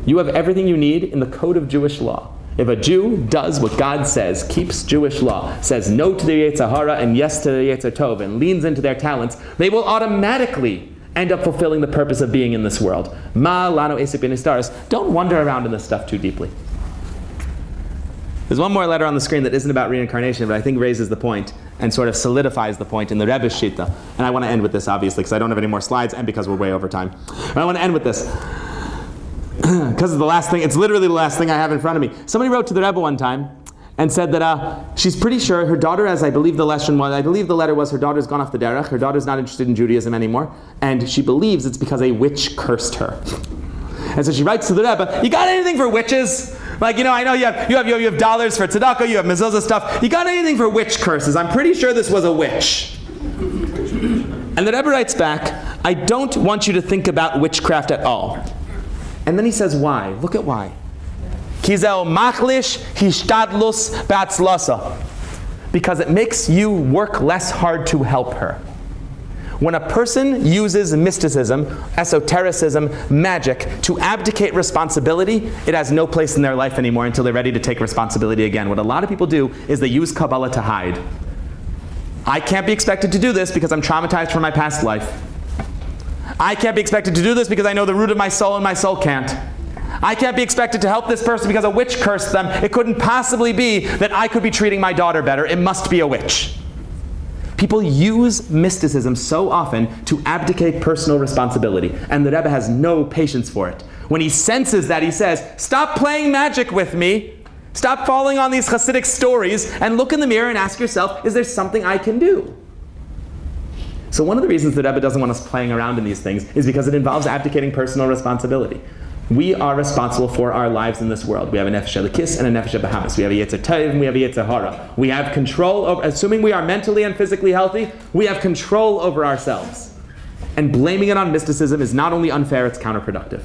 You have everything you need in the code of Jewish law. If a Jew does what God says, keeps Jewish law, says no to the Yetzer Hara and yes to the Yetzer Tov, and leans into their talents, they will automatically end up fulfilling the purpose of being in this world. Ma lano esik b'nistaris. Don't wander around in this stuff too deeply. There's one more letter on the screen that isn't about reincarnation, but I think raises the point and sort of solidifies the point in the Rebbe's Shita. And I want to end with this, obviously, because I don't have any more slides and because we're way over time. But I want to end with this. Because it's the last thing, it's literally the last thing I have in front of me. Somebody wrote to the Rebbe one time and said that she's pretty sure her daughter, as I believe the letter was her daughter's gone off the derech, her daughter's not interested in Judaism anymore, and she believes it's because a witch cursed her. And so she writes to the Rebbe, you got anything for witches? Like, I know you have dollars for tzedakah, you have mezuzah stuff. You got anything for witch curses? I'm pretty sure this was a witch. And the Rebbe writes back, I don't want you to think about witchcraft at all. And then he says why. Look at why. Kizel machlish hishtadlus batzlasa. Because it makes you work less hard to help her. When a person uses mysticism, esotericism, magic to abdicate responsibility, it has no place in their life anymore until they're ready to take responsibility again. What a lot of people do is they use Kabbalah to hide. I can't be expected to do this because I'm traumatized from my past life. I can't be expected to do this because I know the root of my soul and my soul can't. I can't be expected to help this person because a witch cursed them. It couldn't possibly be that I could be treating my daughter better. It must be a witch. People use mysticism so often to abdicate personal responsibility, and the Rebbe has no patience for it. When he senses that, he says, stop playing magic with me. Stop falling on these Hasidic stories and look in the mirror and ask yourself, is there something I can do? So one of the reasons the Rebbe doesn't want us playing around in these things is because it involves abdicating personal responsibility. We are responsible for our lives in this world. We have a Nefesh Elikis and a Nefesh Bahamas. We have a Yetzer Tov and we have a Yetzer Hara. We have control over, assuming we are mentally and physically healthy, we have control over ourselves. And blaming it on mysticism is not only unfair, it's counterproductive.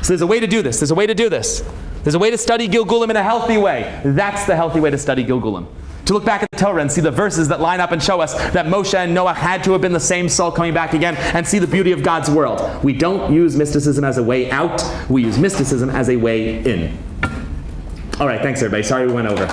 So there's a way to do this. There's a way to do this. There's a way to study Gilgulim in a healthy way. That's the healthy way to study Gilgulim. To look back at the Torah and see the verses that line up and show us that Moshe and Noah had to have been the same soul coming back again, and see the beauty of God's world. We don't use mysticism as a way out. We use mysticism as a way in. All right, thanks everybody. Sorry we went over.